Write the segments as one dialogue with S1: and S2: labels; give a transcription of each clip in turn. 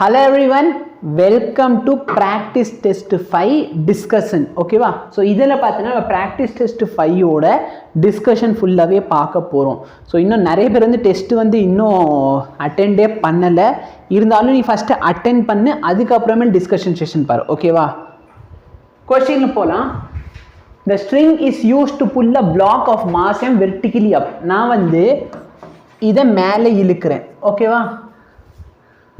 S1: Hello everyone, welcome to practice test 5 discussion. ஓகேவா? So இதில் பார்த்தீங்கன்னா நம்ம ப்ராக்டிஸ் டெஸ்ட் 5ஓட டிஸ்கஷன் ஃபுல்லாகவே பார்க்க போகிறோம். ஸோ இன்னும் நிறைய பேர் வந்து டெஸ்ட் வந்து இன்னும் அட்டெண்டே பண்ணலை. இருந்தாலும் நீ ஃபஸ்ட்டு அட்டென்ட் பண்ணு, அதுக்கப்புறமே டிஸ்கஷன் செஷன் பாரு. ஓகேவா? கொஸ்டின் போகலாம். The string is used to pull a block of mass m vertically up. நான் வந்து இதை மேலே இழுக்கிறேன். ஓகேவா?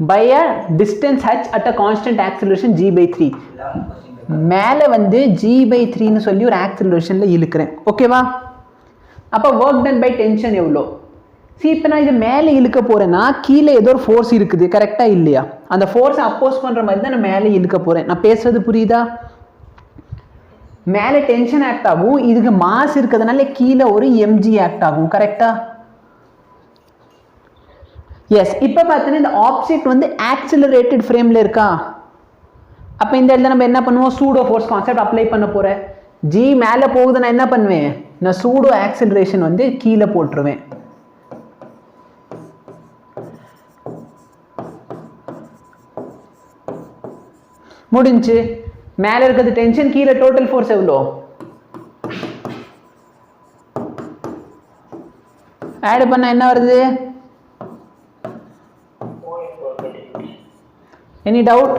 S1: by a distance h at a constant acceleration g by 3. மேலே வந்து g by 3ன்னு சொல்லி ஒரு ஆக்சிலரேஷனில் இழுக்கிறேன். ஓகேவா? அப்போ ஒர்க் டன் பை டென்ஷன் எவ்வளோ? இப்போ நான் இது மேலே இழுக்க போகிறேன்னா கீழே ஏதோ ஒரு ஃபோர்ஸ் இருக்குது, கரெக்டாக இல்லையா? அந்த ஃபோர்ஸை அப்போஸ் பண்ணுற மாதிரி தான் நான் மேலே இழுக்க போகிறேன். நான் பேசுறது புரியுதா? மேலே டென்ஷன் ஆக்ட் ஆகும், இதுக்கு மாஸ் இருக்கிறதுனால கீழே ஒரு எம்ஜி ஆக்ட் ஆகும், கரெக்டாக? எஸ். இப்போ பார்த்தீங்கன்னா இந்த ஆப்ஜெக்ட் வந்து ஆக்சிலரேட்டட் ஃப்ரேமில் இருக்கா? அப்போ இந்த இடத்துல நம்ம என்ன பண்ணுவோம்? சூடோ ஃபோர்ஸ் கான்செப்ட் அப்ளை பண்ண போகிறேன். ஜி மேலே போகுது, நான் என்ன பண்ணுவேன்? நான் சூடோ ஆக்சிலரேஷன் வந்து கீழே போட்டுருவேன். முடிஞ்சு. மேலே இருக்கிறது டென்ஷன், கீழே டோட்டல் ஃபோர்ஸ் எவ்வளோ? ஆட் பண்ண என்ன வருது? Any doubt?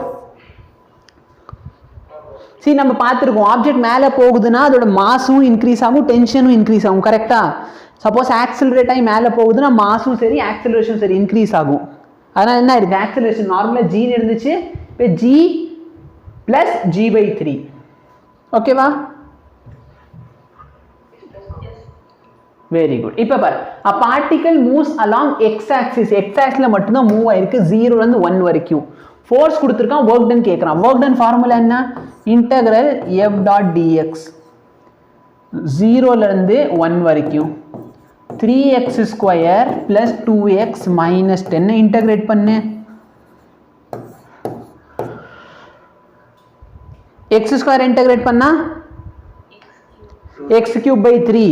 S1: சரி, நம்ம பார்த்துருக்கோம் ஆப்ஜெக்ட் மேலே போகுதுன்னா அதோட மாஸும் இன்க்ரீஸ் ஆகும், டென்ஷனும் இன்க்ரீஸ் ஆகும், கரெக்டாக? சப்போஸ் ஆக்சிலரேட் ஆகி மேலே போகுதுன்னா மாஸும் சரி ஆக்சிலரேஷன் சரி இன்க்ரீஸ் ஆகும். அதனால் என்ன இருக்குது? ஆக்சிலரேஷன் நார்மலாக ஜின்னு இருந்துச்சு, இப்போ ஜி ப்ளஸ் ஜி பை 3. ஓகேவா? Very good. இப்போ பாரு, a particle moves along x axis. x axisல மட்டும்தான் மூவ் ஆயிருக்கு 0லேருந்து 1 வரைக்கும். ஃபோர்ஸ் கொடுத்துருக்கான், ஒர்க் டன் கேட்குறான். ஒர்க் டன் ஃபார்முலா என்ன? இன்டகிரல் எஃப் டாட் டிஎக்ஸ் 0லேருந்து 1 வரைக்கும் 3x square plus 2x minus 10 integrate பண்ணு. எக்ஸ் ஸ்கொயர் இன்டகிரேட் பண்ணா எக்ஸ் கியூப் பை 3.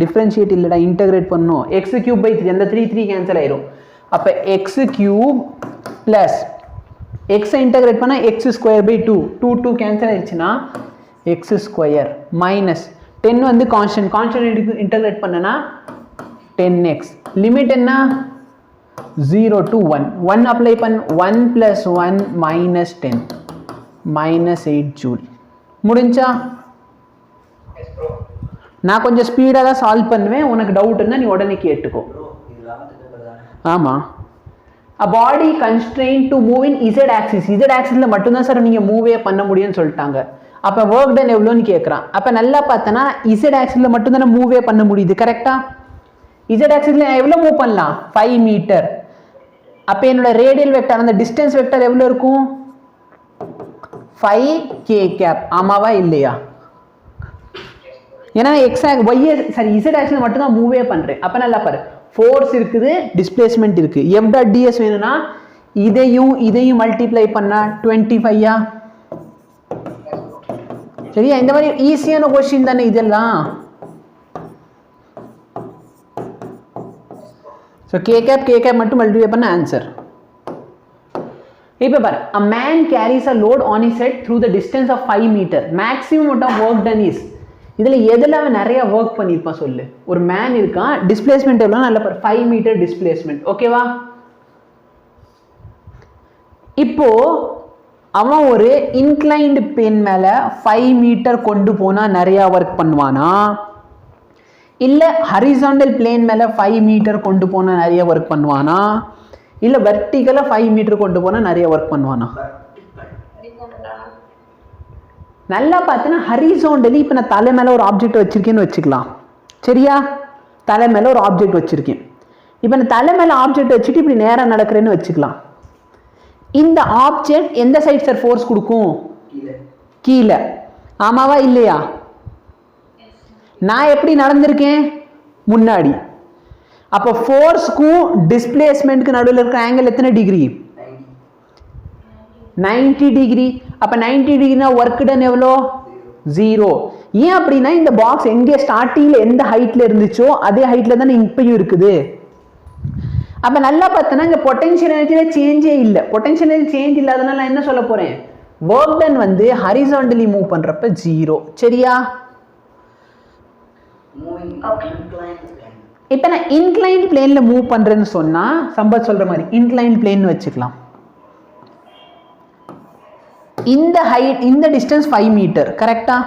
S1: டிஃப்ரென்ஷியேட் இல்லைடா, இன்டகிரேட் பண்ணும். எக்ஸ் கியூப் பை 3, அந்த 3 கேன்சல் ஆயிரும். அப்போ எக்ஸ் கியூப் ப்ளஸ் எக்ஸை இன்டகிரேட் பண்ணால் எக்ஸ் ஸ்கொயர் பை 2, 2 கேன்சல் ஆயிடுச்சுன்னா எக்ஸ் ஸ்கொயர் மைனஸ் 10 வந்து கான்ஸ்டன்ட் இன்டகிரேட் பண்ணனா 10x. லிமிட் என்ன? 0 to 1. 1 அப்ளை பண்ண 1 + 1 மைனஸ் 10 மைனஸ் 8 ஜூல். முடிஞ்சா? நான் கொஞ்சம் ஸ்பீடாக தான் சால்வ் பண்ணுவேன், உனக்கு டவுட் இருந்தால் நீ உடனே கேட்டுக்கோ. ஆமாம். A body constrained to move in z axis. z axisல மட்டும்தான் சார் நீங்கள் மூவே பண்ண முடியும்னு சொல்லிட்டாங்க. அப்போ ஒர்க் டன் எவ்வளோன்னு கேட்குறான். அப்போ நல்லா பார்த்தோன்னா z axisல மட்டும்தானே மூவே பண்ண முடியுது, கரெக்டாக? z axisல நான் எவ்வளோ மூவ் பண்ணலாம்? 5 மீட்டர். அப்போ என்னோட ரேடியல் வெக்டர், அந்த டிஸ்டன்ஸ் வெக்டர் எவ்வளோ இருக்கும்? 5 k கேப். ஆமாவா இல்லையா? ஏன்னா z axisல மட்டும்தான் மூவே பண்ணுறேன். அப்போ நல்லா பாரு, ஃபோர்ஸ் இருக்குது, டிஸ்பிளேஸ்மெண்ட் இருக்கு. எஃப் டாட் டிஎஸ் வேணும்னா இதையும் மல்டிப்ளை பண்ணா 25. சரியா? இந்த மாதிரி ஈஸியான கொஸ்டின் தானே இதெல்லாம். ஸோ கே கேப் மட்டும் மல்டிப்ளை பண்ண ஆன்சர். இப்போ பாரு, a man carries a load on his head through the distance of 5 meter. Maximum amount of work done is. இதில் எதில் அவன் நிறைய ஒர்க் பண்ணியிருப்பான் சொல்லு. ஒரு மேன் இருக்கான், டிஸ்பிளேஸ்மெண்ட் எவ்வளோ? நல்ல 5 மீட்டர் டிஸ்பிளேஸ்மெண்ட். ஓகேவா? இப்போ அவன் ஒரு இன்க்ளைன்டு பிளேன் மேலே 5 மீட்டர் கொண்டு போனால் நிறையா ஒர்க் பண்ணுவானா, இல்லை ஹரிசாண்டல் பிளேன் மேலே 5 மீட்டர் கொண்டு போனால் நிறைய ஒர்க் பண்ணுவானா, இல்லை வெர்டிகலாக 5 மீட்டர் கொண்டு போனால் நிறைய ஒர்க் பண்ணுவானா? நல்லா பார்த்தீங்கன்னா ஹரிசாண்டலி. இப்போ நான் தலை மேலே ஒரு ஆப்ஜெக்ட் வச்சிருக்கேன்னு வச்சுக்கலாம், சரியா? தலை மேலே ஒரு ஆப்ஜெக்ட் வச்சிருக்கேன். இப்போ நான் தலை மேலே ஆப்ஜெக்ட் வச்சுட்டு இப்படி நேராக நடக்கிறேன்னு வச்சுக்கலாம். இந்த ஆப்ஜெக்ட் எந்த சைட் சார் ஃபோர்ஸ் கொடுக்கும்? கீழே. ஆமாவா இல்லையா? நான் எப்படி நடந்திருக்கேன்? முன்னாடி. அப்போ ஃபோர்ஸ்க்கும் டிஸ்பிளேஸ்மெண்ட்டுக்கு நடுவில் இருக்கிற ஆங்கிள் எத்தனை டிகிரி? 90 டிகிரி. அப்போ 90 டிகிரினா ஒர்க் டன் எவ்வளோ? 0. ஏன் அப்படின்னா இந்த பாக்ஸ் எங்கே ஸ்டார்டிங்கில் எந்த ஹைட்டில் இருந்துச்சோ அதே ஹைட்டில் தானே இப்பயும் இருக்குது. அப்போ நல்லா பார்த்தோன்னா இங்கே பொட்டன்ஷியல் எனர்ஜியில் சேஞ்சே இல்லை. பொட்டன்ஷியல் எனர்ஜி சேஞ்ச் இல்லாதனால நான் என்ன சொல்ல போகிறேன், ஒர்க் டன் வந்து ஹரிசாண்டலி மூவ் பண்ணுறப்ப 0. சரியா? இப்போ நான் இன்க்ளைன் பிளேனில் மூவ் பண்ணுறேன்னு சொன்னால் சம்பத் சொல்கிற மாதிரி இன்க்ளைன் பிளேன் வச்சுக்கலாம். இந்த ஹைட் இந்த டிஸ்டன்ஸ் 5 மீட்டர். கரெக்டா?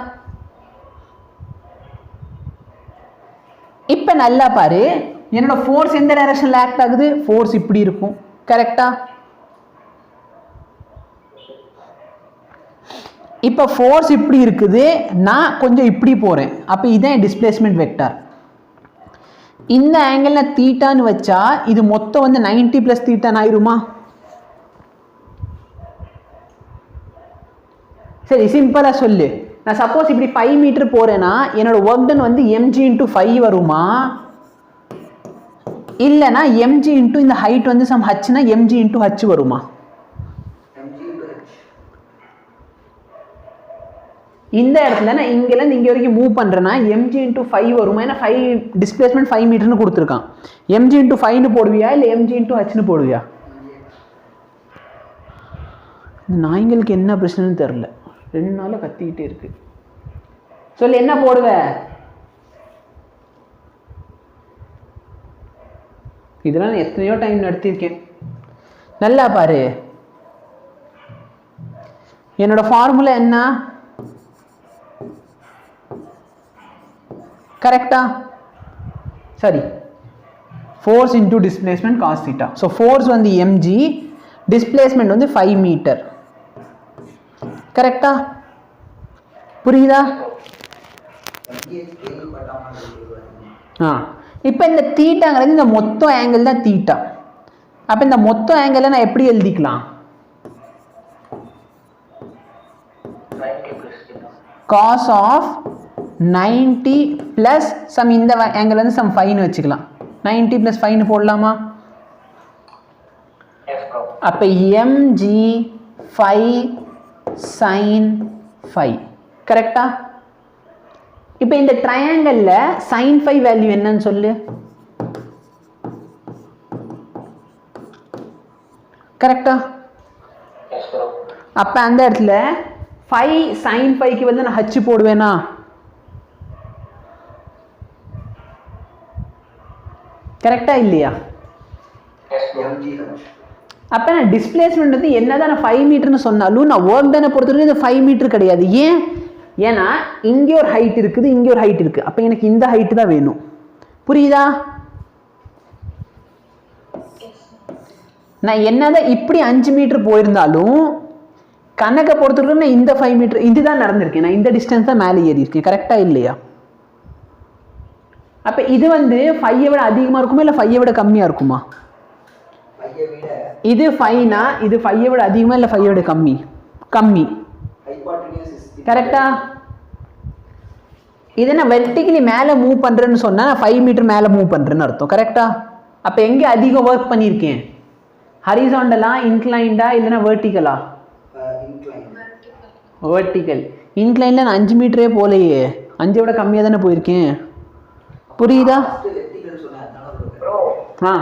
S1: இப்போ நல்லா பாரு, என்னோட ஃபோர்ஸ் எந்த டைரக்ஷன்ல ஆக்ட் ஆகுது, ஃபோர்ஸ் இப்படி இருக்கும். கரெக்டா? இப்போ ஃபோர்ஸ் இப்படி இருக்குது, நான் கொஞ்சம் இப்படி போறேன். அப்போ இதான் டிஸ்பிளேஸ்மெண்ட் வெக்டார். இந்த ஆங்கிள் தீட்டான்னு வச்சா இது மொத்தம் வந்து 90 + தீட்டான்னு ஆயிருமா? சரி, சிம்பிளா சொல்லு. நான் சப்போஸ் இப்படி 5 மீட்டர் போறேன்னா என்னோட ஒர்க் டன் வந்து mg × 5 வருமா, இல்லைனா mg × இந்த ஹைட் வந்து சம் hனா mg × h வருமா? இந்த இடத்துல நான் இங்கேருந்து இங்கே வரைக்கும் மூவ் பண்ணுறேன்னா mg × 5 வருமா? ஏன்னா 5 டிஸ்பிளேஸ்மெண்ட் 5 மீட்டர்னு கொடுத்துருக்கான். mg × 5ன்னு போடுவியா இல்லை mg × hன்னு போடுவியா? இந்த நாய்களுக்கு என்ன பிரச்சனைன்னு தெரில, 2 நாளாக கத்திக்கிட்டே இருக்கு. சொல்லு, என்ன போடுவ? இதெல்லாம் நான் எத்தனையோ டைம் நடத்தியிருக்கேன். நல்லா பாரு, என்னோட ஃபார்முலா என்ன? கரெக்டா? சரி, force into displacement cos theta. So force வந்து mg, டிஸ்பிளேஸ்மெண்ட் வந்து 5 மீட்டர். கரெக்டா? புரியுதா? இப்போ இந்த தீட்டாங்கிறது இந்த மொத்த ஆங்கிள் தான் தீட்டா. அப்போ இந்த மொத்த ஆங்கிளை நான் எப்படி எழுதிக்கலாம்? cos of 90 plus சம் இந்த ஆங்கிள் வந்து சம் 5ன்னு வச்சுக்கலாம். 90 + 5ன்னு போடலாமா? அப்போ mg 5 sin 5. கரெக்டா? இப்போ இந்த ட்ரையாங்கிள்ல sin 5 வேல்யூ என்னன்னு சொல்லு. கரெக்டா? அப்ப அந்த இடத்துல 5 sin 5க்கு வந்து நான் h போடுவேனா? கரெக்டா இல்லையா? அப்ப நான் டிஸ்பிளேஸ்மெண்ட் வந்து என்னதான் நான் 5 மீட்டர்னு சொன்னாலும் நான் ஒர்க் டன் பொறுத்தவரைக்கும் இது 5 மீட்டர் கிடையாது. ஏன்? ஏன்னா இங்கே ஒரு ஹைட் இருக்குது, இங்கே ஒரு ஹைட் இருக்கு. அப்ப எனக்கு இந்த ஹைட் தான் வேணும். புரியுதா? நான் என்னதான் இப்படி 5 மீட்டர் போயிருந்தாலும் கணக்கை பொறுத்தவரைக்கும் நான் இந்த 5 மீட்டர் இதுதான் நடந்திருக்கேன். நான் இந்த டிஸ்டன்ஸ் தான் மேலே ஏறி இருக்கேன். கரெக்டா இல்லையா? அப்ப இது வந்து 5 விட அதிகமா இருக்குமா இல்ல 5 விட கம்மியா இருக்குமா? இது 5னா இது 5 விட அதிகமா இல்ல 5 விட கம்மி? கம்மி. கரெக்டா? இதை நான் வெர்டிகலி மேலே மூவ் பண்றேன்னு சொன்னா 5 மீட்டர் மேலே மூவ் பண்றேன்னு அர்த்தம். கரெக்டா? அப்ப எங்க அதிகம் ஒர்க் பண்ணியிருக்கேன்? ஹரிசாண்டலா, இன்க்ளைண்டா இல்லைன்னா வெர்டிகலா? வெர்டிகல். இன்க்ளைன்ல நான் 5 மீட்டரே போலையே, 5 விட கம்மியாக தானே போயிருக்கேன். புரியுதா? ஆ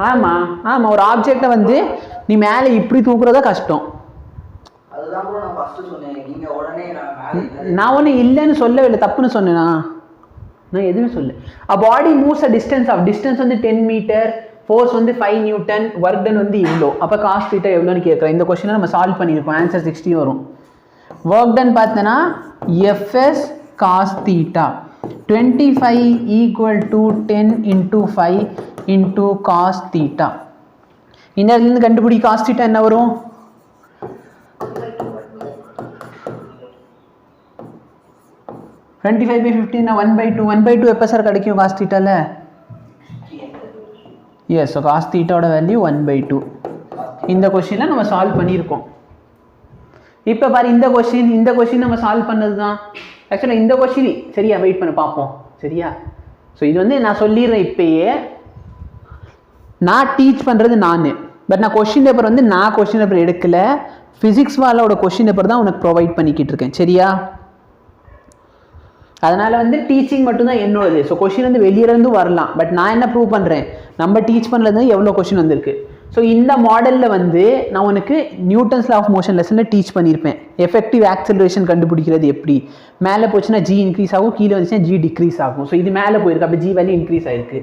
S1: ஆமா ஆமா, ஒரு ஆப்ஜெக்டை வந்து நீ மேலே இப்படி தூக்குறதா கஷ்டம். நான் ஒன்றும் இல்லைன்னு சொல்லவே இல்லை, தப்புன்னு சொன்னேனா? நான் எதுவுமே சொல்ல. A body moves a distance of distance வந்து 10 மீட்டர், ஃபோர்ஸ் வந்து 5 நியூட்டன், ஒர்க் டன் வந்து இவ்வளோ. அப்போ காஸ் தீட்டா எவ்வளோன்னு கேட்குறேன். இந்த கொஸ்டினை நம்ம சால்வ் பண்ணியிருப்போம். ஆன்சர் 60 வரும். ஒர்க் டன் பார்த்தோன்னா Fs cos theta 25 = 10 × 5 × cos theta. இந்த இடத்துலேருந்து கண்டுபிடி காஸ் தீட்டா என்ன வரும்? டுவெண்ட்டி 5/15 1/2. 1/2 எப்போ சார் கிடைக்கும் காஸ் தீட்டால? எஸ், ஸோ காஸ் தீட்டாவோட வேல்யூ 1/2. இந்த கொஸ்டினில் நம்ம சால்வ் பண்ணியிருக்கோம். இப்போ பாரு, இந்த கொஸ்டின் நம்ம சால்வ் பண்ணது தான். ஆக்சுவலாக இந்த கொஸ்டின் சரியா, வெயிட் பண்ண பார்ப்போம். சரியா? ஸோ இது வந்து நான் சொல்லிடுறேன் இப்பயே, நான் டீச் பண்ணுறது நான். பட் நான் கொஸ்டின் பேப்பர் வந்து நான் கொஸ்டின் பேப்பர் எடுக்கல, ஃபிசிக்ஸ் வாலோட கொஸ்டின் பேப்பர் தான் உனக்கு ப்ரொவைட் பண்ணிக்கிட்டு இருக்கேன். சரியா? அதனால் வந்து டீச்சிங் மட்டும்தான் என்னோடது. ஸோ கொஷின் வந்து வெளியிலேருந்து வரலாம், பட் நான் என்ன ப்ரூவ் பண்ணுறேன், நம்ம டீச் பண்ணுறது எவ்வளோ கொஷின் வந்திருக்கு. ஸோ இந்த மாடலில் வந்து நான் உனக்கு நியூட்டன்ஸ் லா ஆஃப் மோஷன் லெசனில் டீச் பண்ணியிருப்பேன். எஃபெக்டிவ் ஆக்சலரேஷன் கண்டுபிடிக்கிறது எப்படி, மேலே போச்சுன்னா ஜி இன்க்ரீஸ் ஆகும், கீழே வந்துச்சுன்னா ஜி டிக்ரீஸ் ஆகும். ஸோ இது மேலே போயிருக்கு, அப்போ ஜி வேல்யூ இன்க்ரீஸ் ஆயிருக்கு.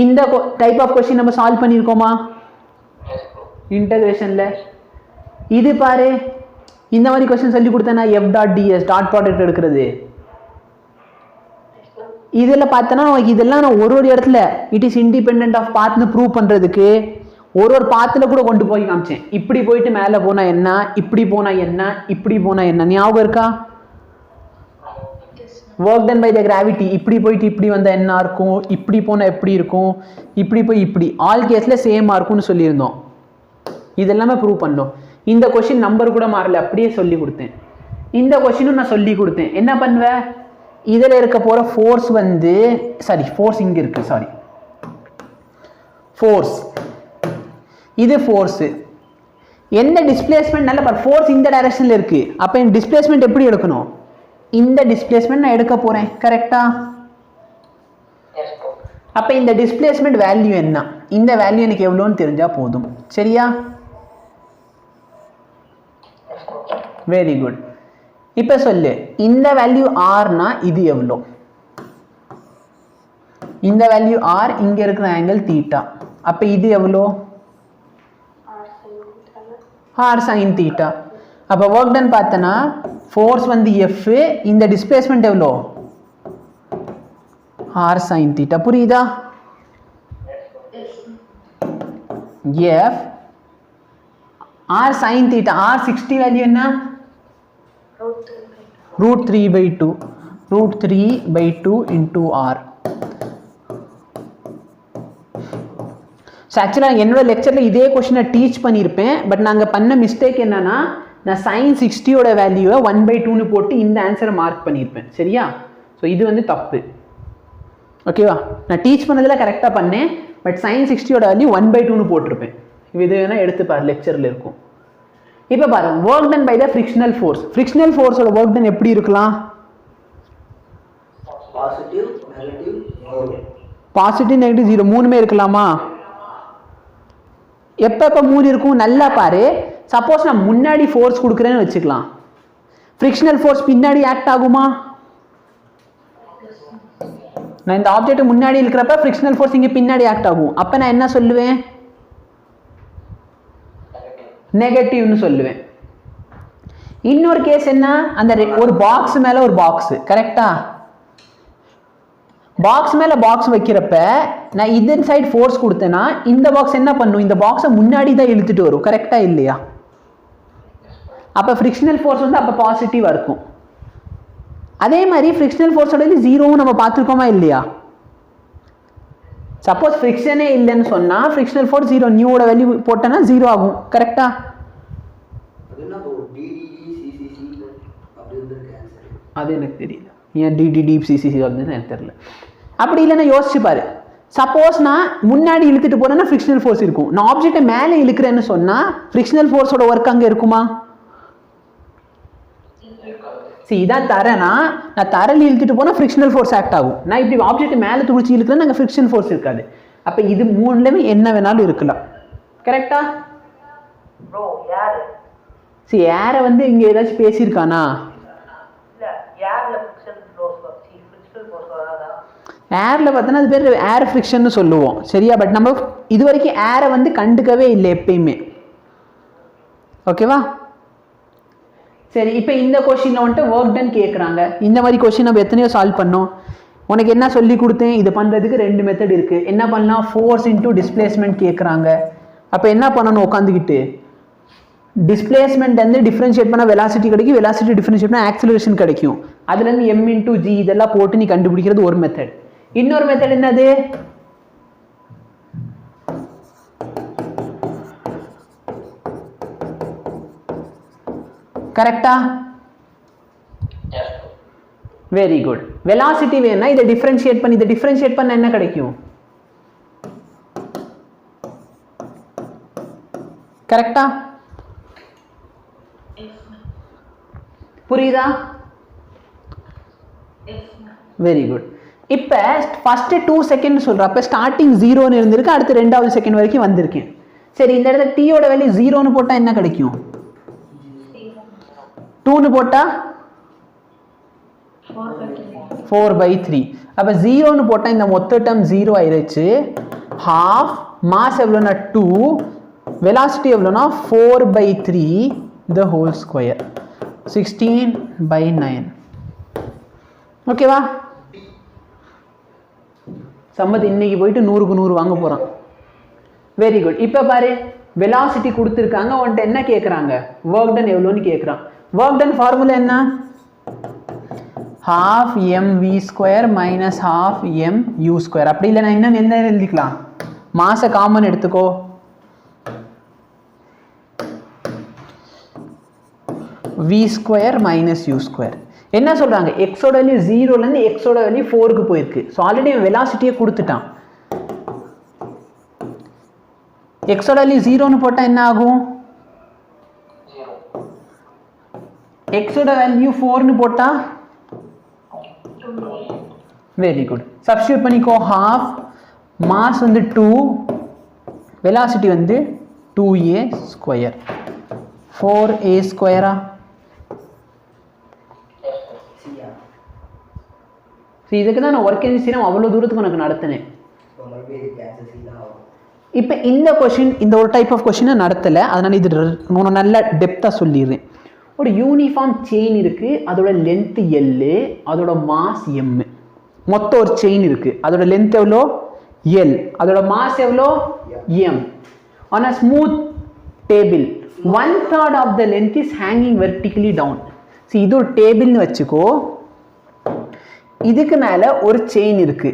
S1: இந்த டைப் ஆஃப் கொஸ்டின் நம்ம சால்வ் பண்ணியிருக்கோமா இன்டகிரேஷனில்? இது பாரு, இந்த மாதிரி கொஸ்டின் சொல்லி கொடுத்தேன்னா F dot DS dot product எடுக்கிறது. இதில் பார்த்தோன்னா இதெல்லாம் நான் ஒரு இடத்துல இட் இஸ் இண்டிபெண்ட் ஆஃப் பாத்னு ப்ரூவ் பண்ணுறதுக்கு ஒரு பாத்தில் கூட கொண்டு போய் காமிச்சேன். இப்படி போயிட்டு மேலே போனால் என்ன, இப்படி போனால் என்ன, இப்படி போனால் என்ன, ஞாபகம் இருக்கா? Work done by the gravity, இப்படி போயிட்டு இப்படி வந்தால் என்ன இருக்கும், இப்படி போனால் எப்படி இருக்கும், இப்படி போய் இப்படி, ஆல் கேஸில் சேமாக இருக்கும்னு சொல்லியிருந்தோம். இதெல்லாமே ப்ரூவ் பண்ணோம். இந்த கொஷின் நம்பர் கூட மாறல, அப்படியே சொல்லி கொடுத்தேன். இந்த கொஷினும் நான் சொல்லி கொடுத்தேன். என்ன பண்ணுவேன், இதில் இருக்க போகிற ஃபோர்ஸ் வந்து ஃபோர்ஸ் இங்கே இருக்குது, ஃபோர்ஸ் இது ஃபோர்ஸு, எந்த டிஸ்பிளேஸ்மெண்ட் நல்ல பாரு, ஃபோர்ஸ் இந்த டைரக்ஷனில் இருக்குது. அப்போ என் டிஸ்பிளேஸ்மெண்ட் எப்படி எடுக்கணும், இந்த டிஸ்பிளேஸ்மெண்ட் நான் எடுக்க போகிறேன். கரெக்டா? அப்போ இந்த டிஸ்பிளேஸ்மெண்ட் வேல்யூ என்ன, இந்த வேல்யூ எனக்கு எவ்வளோன்னு தெரிஞ்சால் போதும். சரியா? Very good. இப்போ சொல்லு, இந்த வேல்யூ ஆர்னா இது எவ்வளோ, இந்த வேல்யூ ஆர், இங்கே இருக்கிற ஆங்கிள் தீட்டா, அப்போ இது எவ்வளோ, ஆர் சைன் தீட்டா. அப்போ ஒர்க் டன் பார்த்தனா ஃபோர்ஸ் வந்து எஃப், இந்த டிஸ்பிளேஸ்மெண்ட் எவ்வளோ, ஆர் சைன் தீட்டா. புரியுதா? F R sin theta, R 60 value என்ன, √3/2, √3/2 into r. ஸோ ஆக்சுவலாக என்னோட லெக்சரில் இதே கொஷினை டீச் பண்ணியிருப்பேன். பட் நாங்கள் பண்ண மிஸ்டேக் என்னன்னா, நான் sin 60யோட வேல்யூவை 1/2ன்னு போட்டு இந்த ஆன்சரை மார்க் பண்ணியிருப்பேன். சரியா? ஸோ இது வந்து தப்பு. ஓகேவா? நான் டீச் பண்ணதில் கரெக்டாக பண்ணேன், பட் sin 60யோட வேல்யூ 1/2ன்னு போட்டிருப்பேன். இது வேணால் எடுத்துப்பார், லெக்சரில் இருக்கும். இப்போ பாருங்க, work done by the frictional force. Frictional ஃபோர்ஸோட ஒர்க் டன் எப்படி இருக்கலாம், பாசிட்டிவ் நெகட்டிவ் ஜீரோ மூணுமே இருக்கலாமா? எப்போ 3 இருக்கும், நல்லா பாரு. சப்போஸ் நான் முன்னாடி ஃபோர்ஸ் கொடுக்குறேன்னு வச்சுக்கலாம், ஃப்ரிக்ஷனல் ஃபோர்ஸ் பின்னாடி ஆக்ட் ஆகுமா? நான் இந்த ஆப்ஜெக்ட் முன்னாடி இருக்கிறப்ப ஃப்ரிக்ஷனல் ஃபோர்ஸ் இங்கே பின்னாடி ஆக்ட் ஆகும். அப்போ நான் என்ன சொல்லுவேன், நெகட்டிவ்னு சொல்லுவேன். இன்னொரு கேஸ் என்ன, அந்த ஒரு பாக்ஸ் மேலே ஒரு பாக்ஸ், கரெக்டா? பாக்ஸ் மேலே பாக்ஸ் வைக்கிறப்ப நான் இந்த சைடு ஃபோர்ஸ் கொடுத்தேன்னா இந்த பாக்ஸ் என்ன பண்ணும், இந்த பாக்ஸை முன்னாடி தான் இழுத்துட்டு வரும். கரெக்டா இல்லையா? அப்போ ஃப்ரிக்ஷனல் ஃபோர்ஸ் வந்து அப்போ பாசிட்டிவாக இருக்கும். அதே மாதிரி ஃப்ரிக்ஷனல் ஃபோர்ஸோட ஜீரோவும் நம்ம பார்த்துருக்கோமா இல்லையா? சப்போஸ் ஃப்ரிக்ஷனே இல்லைன்னு சொன்னால் ஃப்ரிக்ஷனல் ஃபோர்ஸ் 0, நியூவோட வேல்யூ போட்டோன்னா 0 ஆகும். கரெக்டா? அது எனக்கு தெரியல, ஏன் DDDCCC வருதுன்னு எனக்கு தெரியல. அப்படி இல்லைன்னா யோசிச்சு பாரு, சப்போஸ் நான் முன்னாடி இழுத்துட்டு போனேன்னா ஃப்ரிக்ஷனல் ஃபோர்ஸ் இருக்கும், நான் ஆப்ஜெக்டை மேலே இழுக்கிறேன்னு சொன்னால் ஃப்ரிக்ஷனல் ஃபோர்ஸோட ஒர்க் அங்கே இருக்குமா? இதான் தரேன்னா, நான் தரையில் இழுத்துட்டு போனால் ஃப்ரிக்ஷனல் ஃபோர்ஸ் ஆக்ட் ஆகும். நான் இப்படி ஆப்ஜெக்ட் மேலே துடிச்சு இழுக்கிறேன்னா அங்கே ஃப்ரிக்ஷன் ஃபோர்ஸ் இருக்காது. அப்போ இது மூணுலேயுமே என்ன வேணாலும் இருக்கலாம். கரெக்டா? ஏரை வந்து இங்கே ஏதாச்சும் பேசியிருக்கானா? ஏரில் பார்த்தோன்னா அது பேர் ஏர் ஃப்ரிக்ஷன் சொல்லுவோம். சரியா? பட் நம்ம இது வரைக்கும் ஏரை வந்து கண்டுக்கவே இல்லை எப்பயுமே. ஓகேவா? சரி, இப்போ இந்த கொஷினில் வந்துட்டு ஒர்க் டன் கேட்குறாங்க. இந்த மாதிரி கொஷின் நம்ம எத்தனையோ சால்வ் பண்ணோம். உனக்கு என்ன சொல்லி கொடுத்தேன், இது பண்ணுறதுக்கு 2 மெத்தட் இருக்குது. என்ன பண்ணலாம், ஃபோர்ஸ் இன்டூ டிஸ்பிளேஸ்மெண்ட் கேட்குறாங்க. அப்போ என்ன பண்ணணும், உட்காந்துக்கிட்டு டிஸ்பிளேஸ்மெண்ட் வந்து டிஃப்ரென்ஷியேட் பண்ணால் வெலாசிட்டி கிடைக்கும், வெலாசிட்டி டிஃப்ரென்ஷியேட் பண்ணால் ஆக்சிலரேஷன் கிடைக்கும். அதுலேருந்து m/g இதெல்லாம் போட்டு நீ கண்டுபிடிக்கிறது ஒரு மெத்தட். இன்னொரு மெத்தட் என்னது, கரெக்டா? Very good. வெலாசிட்டி வேணா இதை டிஃபரன்ஷியேட் பண்ணி, இதை டிஃபரன்ஷியேட் பண்ண என்ன கிடைக்கும், கரெக்டா? புரியுதா? Very good. இப்போ ஃபர்ஸ்ட் 2 செகண்ட் சொல்கிறேன். அப்போ ஸ்டார்டிங் 0ன்னு இருந்திருக்கு, அடுத்து 2வது செகண்ட் வரைக்கும் வந்திருக்கேன். சரி, இந்த இடத்துல டீயோட வேல்யூ 0ன்னு போட்டால் என்ன கிடைக்கும்? 2ன்னு போட்டால் 4/3. அப்போ 0ன்னு போட்டால் இந்த மொத்த டேர்ம் 0 ஆயிடுச்சு. ஹாஃப் மாஸ் எவ்வளோனா 2, வெலாசிட்டி எவ்வளோனா 4/3 the whole square, 16/9. ஓகேவா? சம்மத் இன்னைக்கு போயிட்டு 100க்கு 100 வாங்க போகிறான். Very good. இப்போ பாரு, வெலாசிட்டி கொடுத்துருக்காங்க, உன்ட்ட என்ன கேட்குறாங்க? ஒர்க் டன் எவ்வளோன்னு கேட்குறான். ஒர்க் டன் ஃபார்முலா என்ன? half mv² minus half mu². அப்படி இல்லை, நான் இன்னும் என்ன எழுதிக்கலாம்? மாச காமன் எடுத்துக்கோ. v² minus u². என்ன சொல்றாங்க? எக்ஸோட வேல்யூ 0லேருந்து எக்ஸோட வேல்யூ 4க்கு போயிருக்கு. ஸோ ஆல்ரெடி வெலாசிட்டியை கொடுத்துட்டான். எக்ஸோட வேல்யூ 0ன்னு போட்டால் என்ன ஆகும்? எக்ஸோட வேல்யூ 4ன்னு போட்டால் வெரி குட். சப்ஸ்டியூட் பண்ணிக்கோ. ஹாஃப் மாஸ் வந்து 2, வெலாசிட்டி வந்து 2a², 4a². இதுக்கு தான் நான் ஒர்க் என்ஜினியரிங் அவ்வளோ தூரத்துக்கு உனக்கு நடத்தினேன். இப்போ இந்த கொஷின், இந்த ஒரு டைப் ஆஃப் கொஷினை நடத்தலை, அதனால் இது நல்ல டெப்த்தாக சொல்லிடுறேன். ஒரு யூனிஃபார்ம் செயின் இருக்குது, அதோட லென்த் L, அதோட மாஸ் M. மொத்தம் ஒரு செயின் இருக்குது, அதோட லென்த் எவ்வளோ? L, அதோட மாஸ் எவ்வளோ? M. On a smooth table 1/3 of the length is hanging vertically down. இது ஒரு டேபிள்னு வச்சுக்கோ. இதுக்கு மேல ஒரு செயின் இருக்கு.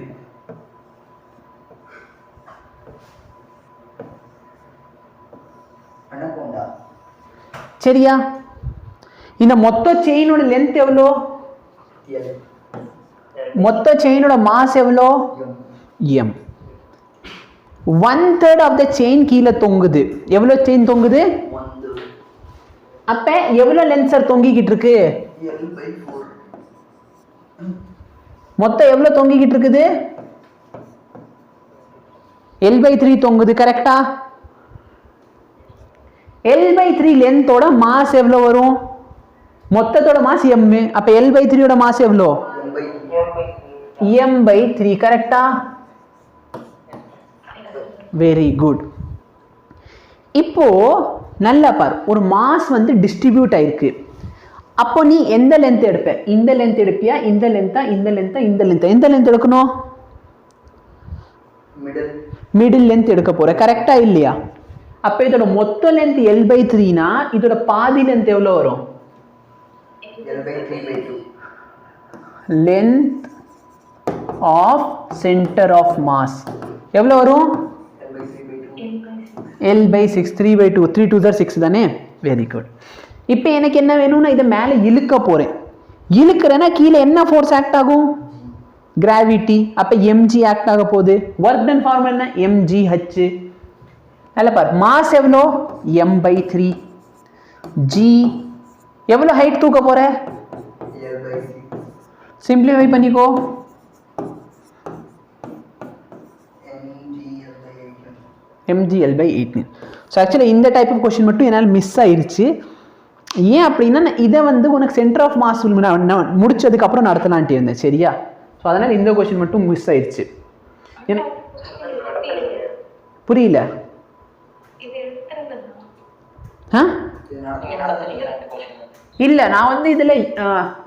S1: சரியா? இந்த மொத்த செயினோட லென்த் எவ்வளோ? மொத்த செயினோட மாஸ் எவ்வளோ? m. 1/3 ஆஃப் த செயின் கீழே தொங்குது. எவ்வளோ செயின் தொங்குது? அப்ப எவ்வளோ லென்த் சார் தொங்கிக்கிட்டு இருக்கு? மொத்தம் எவ்வளவு தொங்கிக்கிட்டு இருக்குது? L/3 தொங்குது. கரெக்டா? L/3 லென்த்தோட மாஸ் எவ்வளவு வரும்? மொத்தத்தோட மாஸ் m. அப்ப L/3 ஓட மாஸ் எவ்வளோ? m/3. கரெக்டா? Very good. இப்போ நல்லா பார், ஒரு மாஸ் வந்து டிஸ்ட்ரிபியூட் ஆயிருக்கு. அப்போ நீ எந்த லென்த் எடுப்ப? இந்த லென்த் எடுப்பியா, இந்த லென்த்தா, இந்த லென்த்தா, இந்த லென்த்தா? எந்த லென்த் எடுக்கணும்? மிடில் லென்த் எடுக்க போற. கரெக்டா இல்லையா? அப்ப இதோட மொத்த லென்த் L/3னா இதோட பாதி லென்த் எவ்வளவு வரும்? Length of centre of mass எவ்வளவு வரும்? L/6, 3/2. 3 2 6 தானே? Very good. இப்போ எனக்கு என்ன வேணும்னா இதை மேலே இழுக்க போறேன். இழுக்கிறேன்னா கீழே என்ன ஃபோர்ஸ் ஆக்ட் ஆகும்? கிராவிட்டி. அப்போ mg ஆக்ட் ஆக போகுது. ஒர்க் டன் ஃபார்முலா என்ன? mgh. நல்ல பார், மாஸ் எவ்வளோ? m/3. g எவ்வளோ ஹைட் தூக்க போற? சிம்பிளிஃபை பண்ணிக்கோ. mgl/18. ஸோ ஆக்சுவலாக இந்த டைப் ஆஃப் கொஸ்டின் மட்டும் என்னால் மிஸ் ஆயிடுச்சு. ஏன் அப்படின்னா இதை வந்து உனக்கு சென்டர் ஆஃப் மாஸ் முடிச்சதுக்கு அப்புறம் நடத்தலான்ட்டு இருந்தேன். சரியா? ஸோ அதனால் இந்த கொஸ்டின் மட்டும் மிஸ் ஆயிடுச்சு. புரியல? இல்லை, நான் வந்து இதில்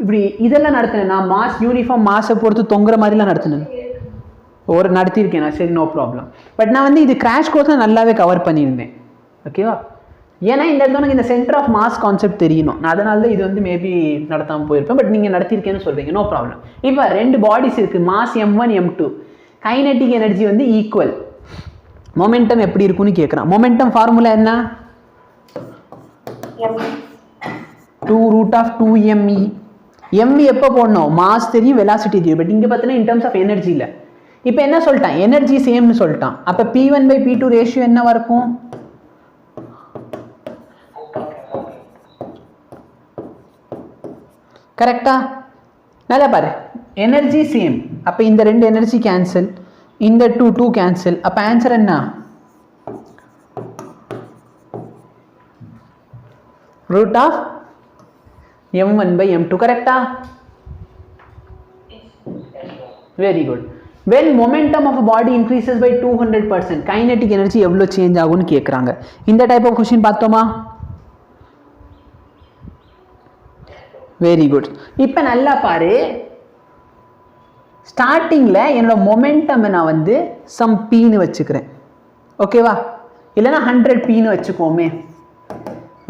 S1: இப்படி இதெல்லாம் நடத்தினேன். நான் மாஸ் யூனிஃபார்ம் மாஸை பொறுத்து தொங்குற மாதிரிலாம் நடத்தினேன். ஒரு நடத்தியிருக்கேன் நான். சரி, நோ ப்ராப்ளம். பட் நான் வந்து இது கிராஷ் கோர்ஸை நல்லாவே கவர் பண்ணியிருந்தேன். ஓகேவா? ஏன்னா இந்த இடத்துல எனக்கு இந்த சென்டர் ஆஃப் மாஸ் கான்செப்ட் தெரியணும். நான் அதனால தான் இது வந்து மேபி நடத்தாமல் போயிருப்பேன். பட் நீங்கள் நடத்திருக்கேன்னு சொல்கிறீங்க, நோ ப்ராப்ளம். இப்போ 2 பாடிஸ் இருக்குது, mass m1 m2. Kinetic energy வந்து ஈக்குவல். மொமெண்டம் எப்படி இருக்குன்னு கேட்குறான். மொமெண்டம் ஃபார்முலா என்ன? 2√2mE. mv எப்போ போடணும்? மாஸ் தெரியும், வெலாசிட்டி தெரியும். பட் இங்கே பார்த்தீங்கன்னா இன் டர்ம்ஸ் ஆஃப் எனர்ஜி இல்லை. இப்போ என்ன சொல்லிட்டான்? எனர்ஜி சேம்னு சொல்லிட்டான். அப்போ P1/P2 ரேஷியோ என்னவா இருக்கும்? கரெக்டா? நல்லா பாரு, எனர்ஜி சேம். அப்போ இந்த ரெண்டு எனர்ஜி கேன்சல், இந்த டூ கேன்சல். அப்போ ஆன்சர் என்ன? root of m1 by m2. கரெக்டா? Very good. when momentum of a body increases by 200%, kinetic energy எவ்வளோ சேஞ்ச் ஆகும்னு கேட்குறாங்க. இந்த டைப் ஆஃப் கொஸ்டின் பார்த்தோமா? Very good. இப்போ நல்லா பாரு, ஸ்டார்டிங்கில் என்னோட மொமெண்டம் நான் வந்து சம் பீன்னு வச்சுக்கிறேன். ஓகேவா? இல்லைனா 100 பீன்னு வச்சுக்கோமே.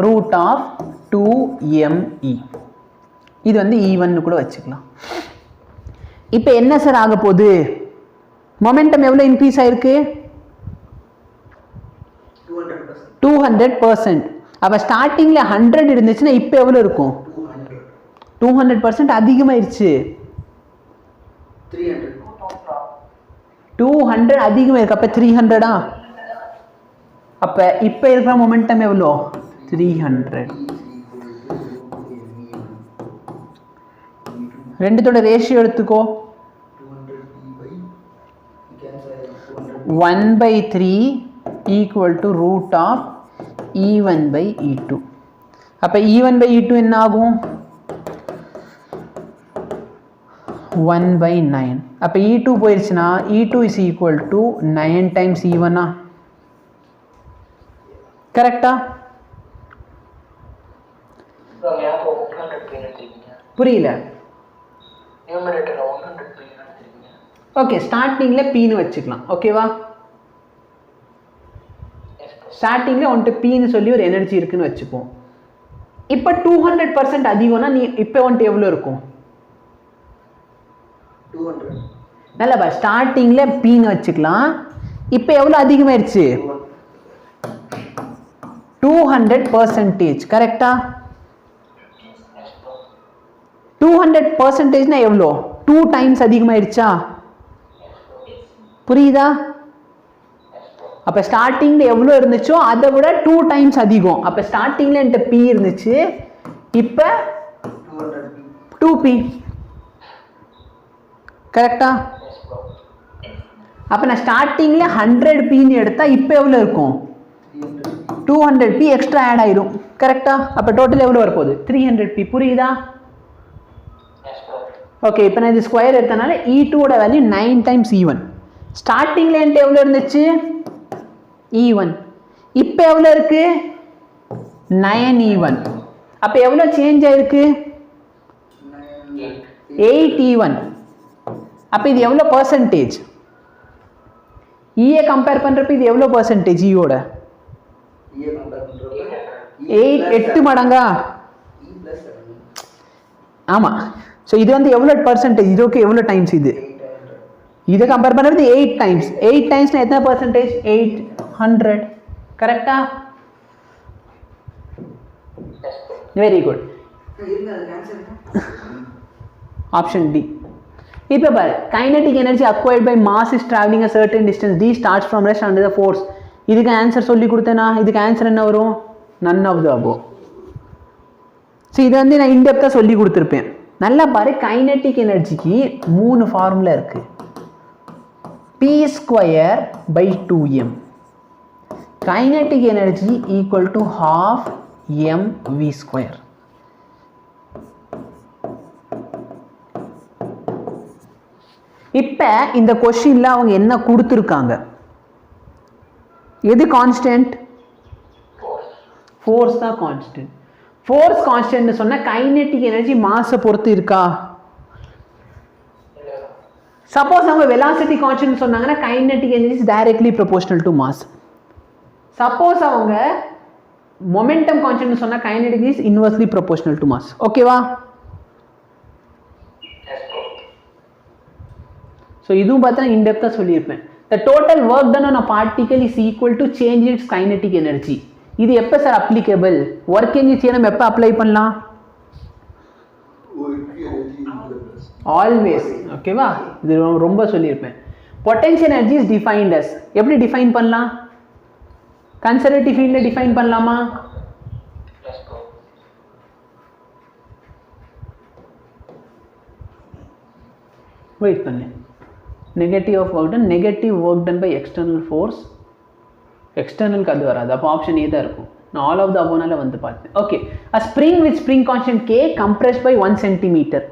S1: Root of 2me. இது வந்து E1 கூட வச்சுக்கலாம். இப்போ என்ன சார் ஆக போகுது? மொமெண்டம் எவ்வளோ இன்க்ரீஸ் ஆயிருக்கு? 200%. அப்போ ஸ்டார்டிங்கில் 100 இருந்துச்சுன்னா இப்போ எவ்வளோ இருக்கும்? 200% அதிகமாயிருச்சு. 200 அதிகமாக இருக்கு. அப்போ 300ஆ? அப்போ இப்போ இருக்கிற மொமெண்டம் எவ்வளோ? 300. ரெண்டுத்தோட ரேஷியோ எடுத்துக்கோ. 1/3 equal to root of E1 by E2. அப்போ E1 by E2 என்ன ஆகும்? 1/9. அப்போ E2 போயிடுச்சுன்னா E2 is equal to 9 times E1. கரெக்டா? புரியல. ஓகே, ஸ்டார்டிங்கில் பீன்னு வச்சுக்கலாம். ஓகேவா? ஸ்டார்டிங்கில் வந்துட்டு பீன்னு சொல்லி ஒரு எனர்ஜி இருக்குன்னு வச்சுப்போம். இப்போ 200% அதிகம்னா நீ இப்போ வந்துட்டு எவ்வளோ இருக்கும்?
S2: 200.
S1: நல்லப்பா, ஸ்டார்டிங்கில் பீன்னு வச்சுக்கலாம். இப்போ எவ்வளோ அதிகமாயிருச்சு? 200%. கரெக்டா? 200%னா எவ்வளோ? 2 times அதிகமாயிருச்சா? புரியுதா? அப்போ ஸ்டார்டிங்கில் எவ்வளோ இருந்துச்சோ அதை விட 2 times அதிகம். அப்போ ஸ்டார்டிங்கில் என்கிட்ட பி இருந்துச்சு, இப்போ 2p. கரெக்டா? அப்போ நான் ஸ்டார்டிங்கில் 100pன்னு எடுத்தால் இப்போ எவ்வளோ இருக்கும்? 200p எக்ஸ்ட்ரா ஆட் ஆயிடும். கரெக்டா? அப்போ டோட்டல் எவ்வளோ வரப்போகுது? 300p. புரியுதா? ஓகே, இப்போ நான் இது ஸ்கொயர் எடுத்தனால E2ஓட வேல்யூ 9 times E1. ஸ்டார்டிங்கில் என்கிட்ட எவ்வளோ இருந்துச்சு? E1. இப்போ எவ்வளோ இருக்கு? 9E1. அப்போ எவ்வளோ சேஞ்ச் ஆயிருக்கு? 8E1. அப்போ இது எவ்வளோ பர்சன்டேஜ்? ஈயை கம்பேர் பண்ணுறப்ப இது எவ்வளோ பர்சன்டேஜ் ஈயோட? 8 மடங்கா? ஆமாம். ஸோ இது வந்து எவ்வளோ பர்சன்டேஜ்? இதுக்கு எவ்வளோ டைம்ஸ்? இதை கம்பேர் பண்ணுறது 8 times. 8 timesனா எத்தனை பர்சன்டேஜ்? 800. கரெக்டா? Very good. Option D. இப்போ பாரு, kinetic energy acquired by mass is travelling a certain distance. D starts from rest under the force. இதுக்கு ஆன்சர் சொல்லி கொடுத்தேனா? இதுக்கு ஆன்சர் என்ன வரும்? None of the above. So இதை வந்து நான் இன்டெப்த்தாக சொல்லி கொடுத்துருப்பேன். நல்லா பாரு, கைனடிக் எனர்ஜிக்கு 3 ஃபார்முலா இருக்கு. p² by 2m. Kinetic energy equal to 12 mv². இப்போ இந்த கொஸ்டின்ல அவங்க என்ன கொடுத்துருக்காங்க? எது கான்ஸ்டன்ட்? ஃபோர்ஸ் தான் கான்ஸ்டன்ட். ஃபோர்ஸ் கான்ஸ்டன்ட் சொன்னா கைனெட்டிக் எனர்ஜி மாஸை பொறுத்து இருக்கா? சப்போஸ் அவங்க வெலாசிட்டி கான்ஸ்டன்ட் சொன்னாங்கன்னா kinetic energy is directly proportional to mass. Suppose அவங்க மொமெண்டம் கான்ஸ்டன்ட் சொன்னா kinetic is inversely proportional to mass. ஓகேவா? ஸோ இதுவும் பார்த்தா இன்டெப்த்தாக சொல்லியிருப்பேன். The total work done on a particle is equal to change it's kinetic energy. இது எப்போ sir applicable? Work energy theorem எப்போ apply பண்ணலாம்? ஆல்வேஸ். ஓகேவா? இது ரொம்ப சொல்லியிருப்பேன். Potential energy is defined as. எப்படி டிஃபைன் பண்ணலாம்? கன்சர்வேட்டிவ் ஃபீல்டில் டிஃபைன் பண்ணலாமா? வெயிட் பண்ணு. Negative of work done, negative work done by external force. எக்ஸ்டர்னலுக்கு அது வராது, அப்போ ஆப்ஷன் ஏ தான் இருக்கும். நான் ஆல் ஆஃப் த அபோனால வந்து பார்த்தேன். Okay, a spring with spring constant K compressed by 1 centimetre.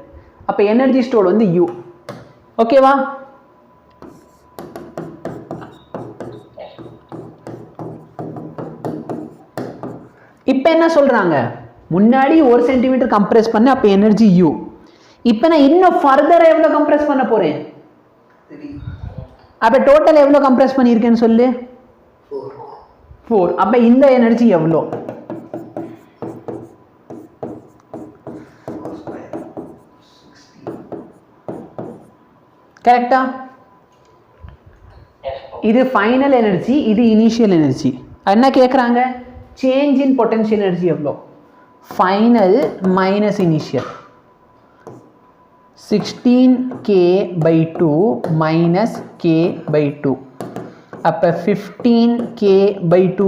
S1: அப்போ எனர்ஜி ஸ்டோர்ட் வந்து யூ. ஓகேவா? இப்போ என்ன சொல்றாங்க, முன்னாடி 1 சென்டிமீட்டர் கம்ப்ரெஸ் பண்ண, அப்போ எனர்ஜி யூ. இப்போ நான் இன்னும் ஃபர்தர் எவ்வளோ கம்ப்ரெஸ் பண்ண போறேன்? அப்போ டோட்டல் எவ்வளோ கம்ப்ரெஸ் பண்ணியிருக்கேன்னு சொல்லு. 4. அப்போ இந்த எனர்ஜி எவ்வளோ? கரெக்டா? இது ஃபைனல் எனர்ஜி, இது இனிஷியல் எனர்ஜி. என்ன கேட்குறாங்க? சேஞ்ச் இன் பொட்டன்ஷியல் எனர்ஜி எவ்வளோ? Final minus initial. 16k/2 minus k/2. அப்போ 15k/2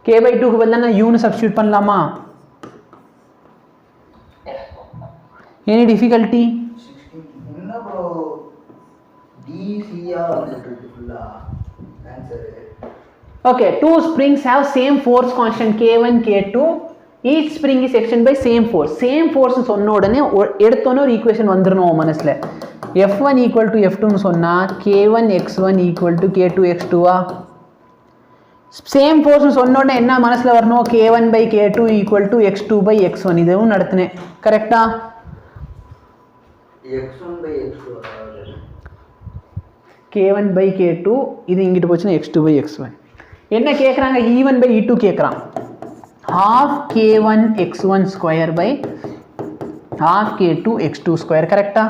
S1: k/2க்கு பதிலாக நான் யூன்னு சப்ஸ்டியூட் பண்ணலாமா? Any difficulty? Okay, two springs have same force constant K1, K2. Each spring is extended by same force. Same force சொன்ன உடனே எடுத்தோன்னே ஒரு ஈக்குவேஷன் வந்துடணும் மனசில். F1 equal to F2 சொன்னா K1 X1 equal to K2 X2 same force சொன்ன உடனே என்ன மனசில் வரணும்? K1 by K2 equal to X2 by X1. இதுவும் நடத்தினேன். கரெக்டா?
S2: X1 by X2
S1: K1 by K2 இது இங்கிட்டு போச்சுன்னா X2 by X1. என்ன கேட்குறாங்க? E1 by E2 கேட்குறான். half K1 X1 square by half K2 X2 square. கரெக்டா?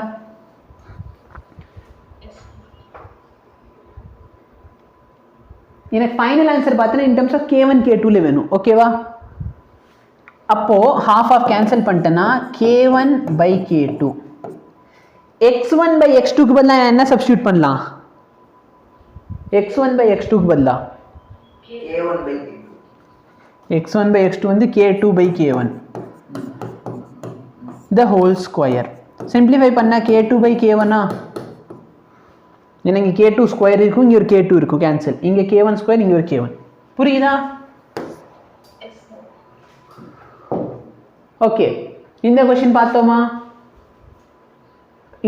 S1: எனக்கு ஃபைனல் ஆன்சர் பார்த்தீங்கன்னா இன் டர்ம்ஸ் ஆஃப் K1 K2ல வேணும். ஓகேவா? அப்போ ஹாஃப் ஆஃப் கேன்சல் பண்ணிட்டேன்னா K1 by K2. X1 by X2க்கு பதிலாக என்ன சப்ஸ்டியூட் பண்ணலாம்? X1 by X2க்கு பதிலாக
S2: K1 by K2.
S1: X1 by X2 வந்து K2 by K1 the whole square. Simplify பண்ணா K2 by K1 எனக்கு K2 ஸ்கொயர் இருக்கும், இங்கே ஒரு K2 இருக்கும், கேன்சல். இங்கே K1 ஸ்கொயர், இங்கே ஒரு K1. புரியுதா? ஓகே, இந்த கொஸ்டின் பார்த்தோமா?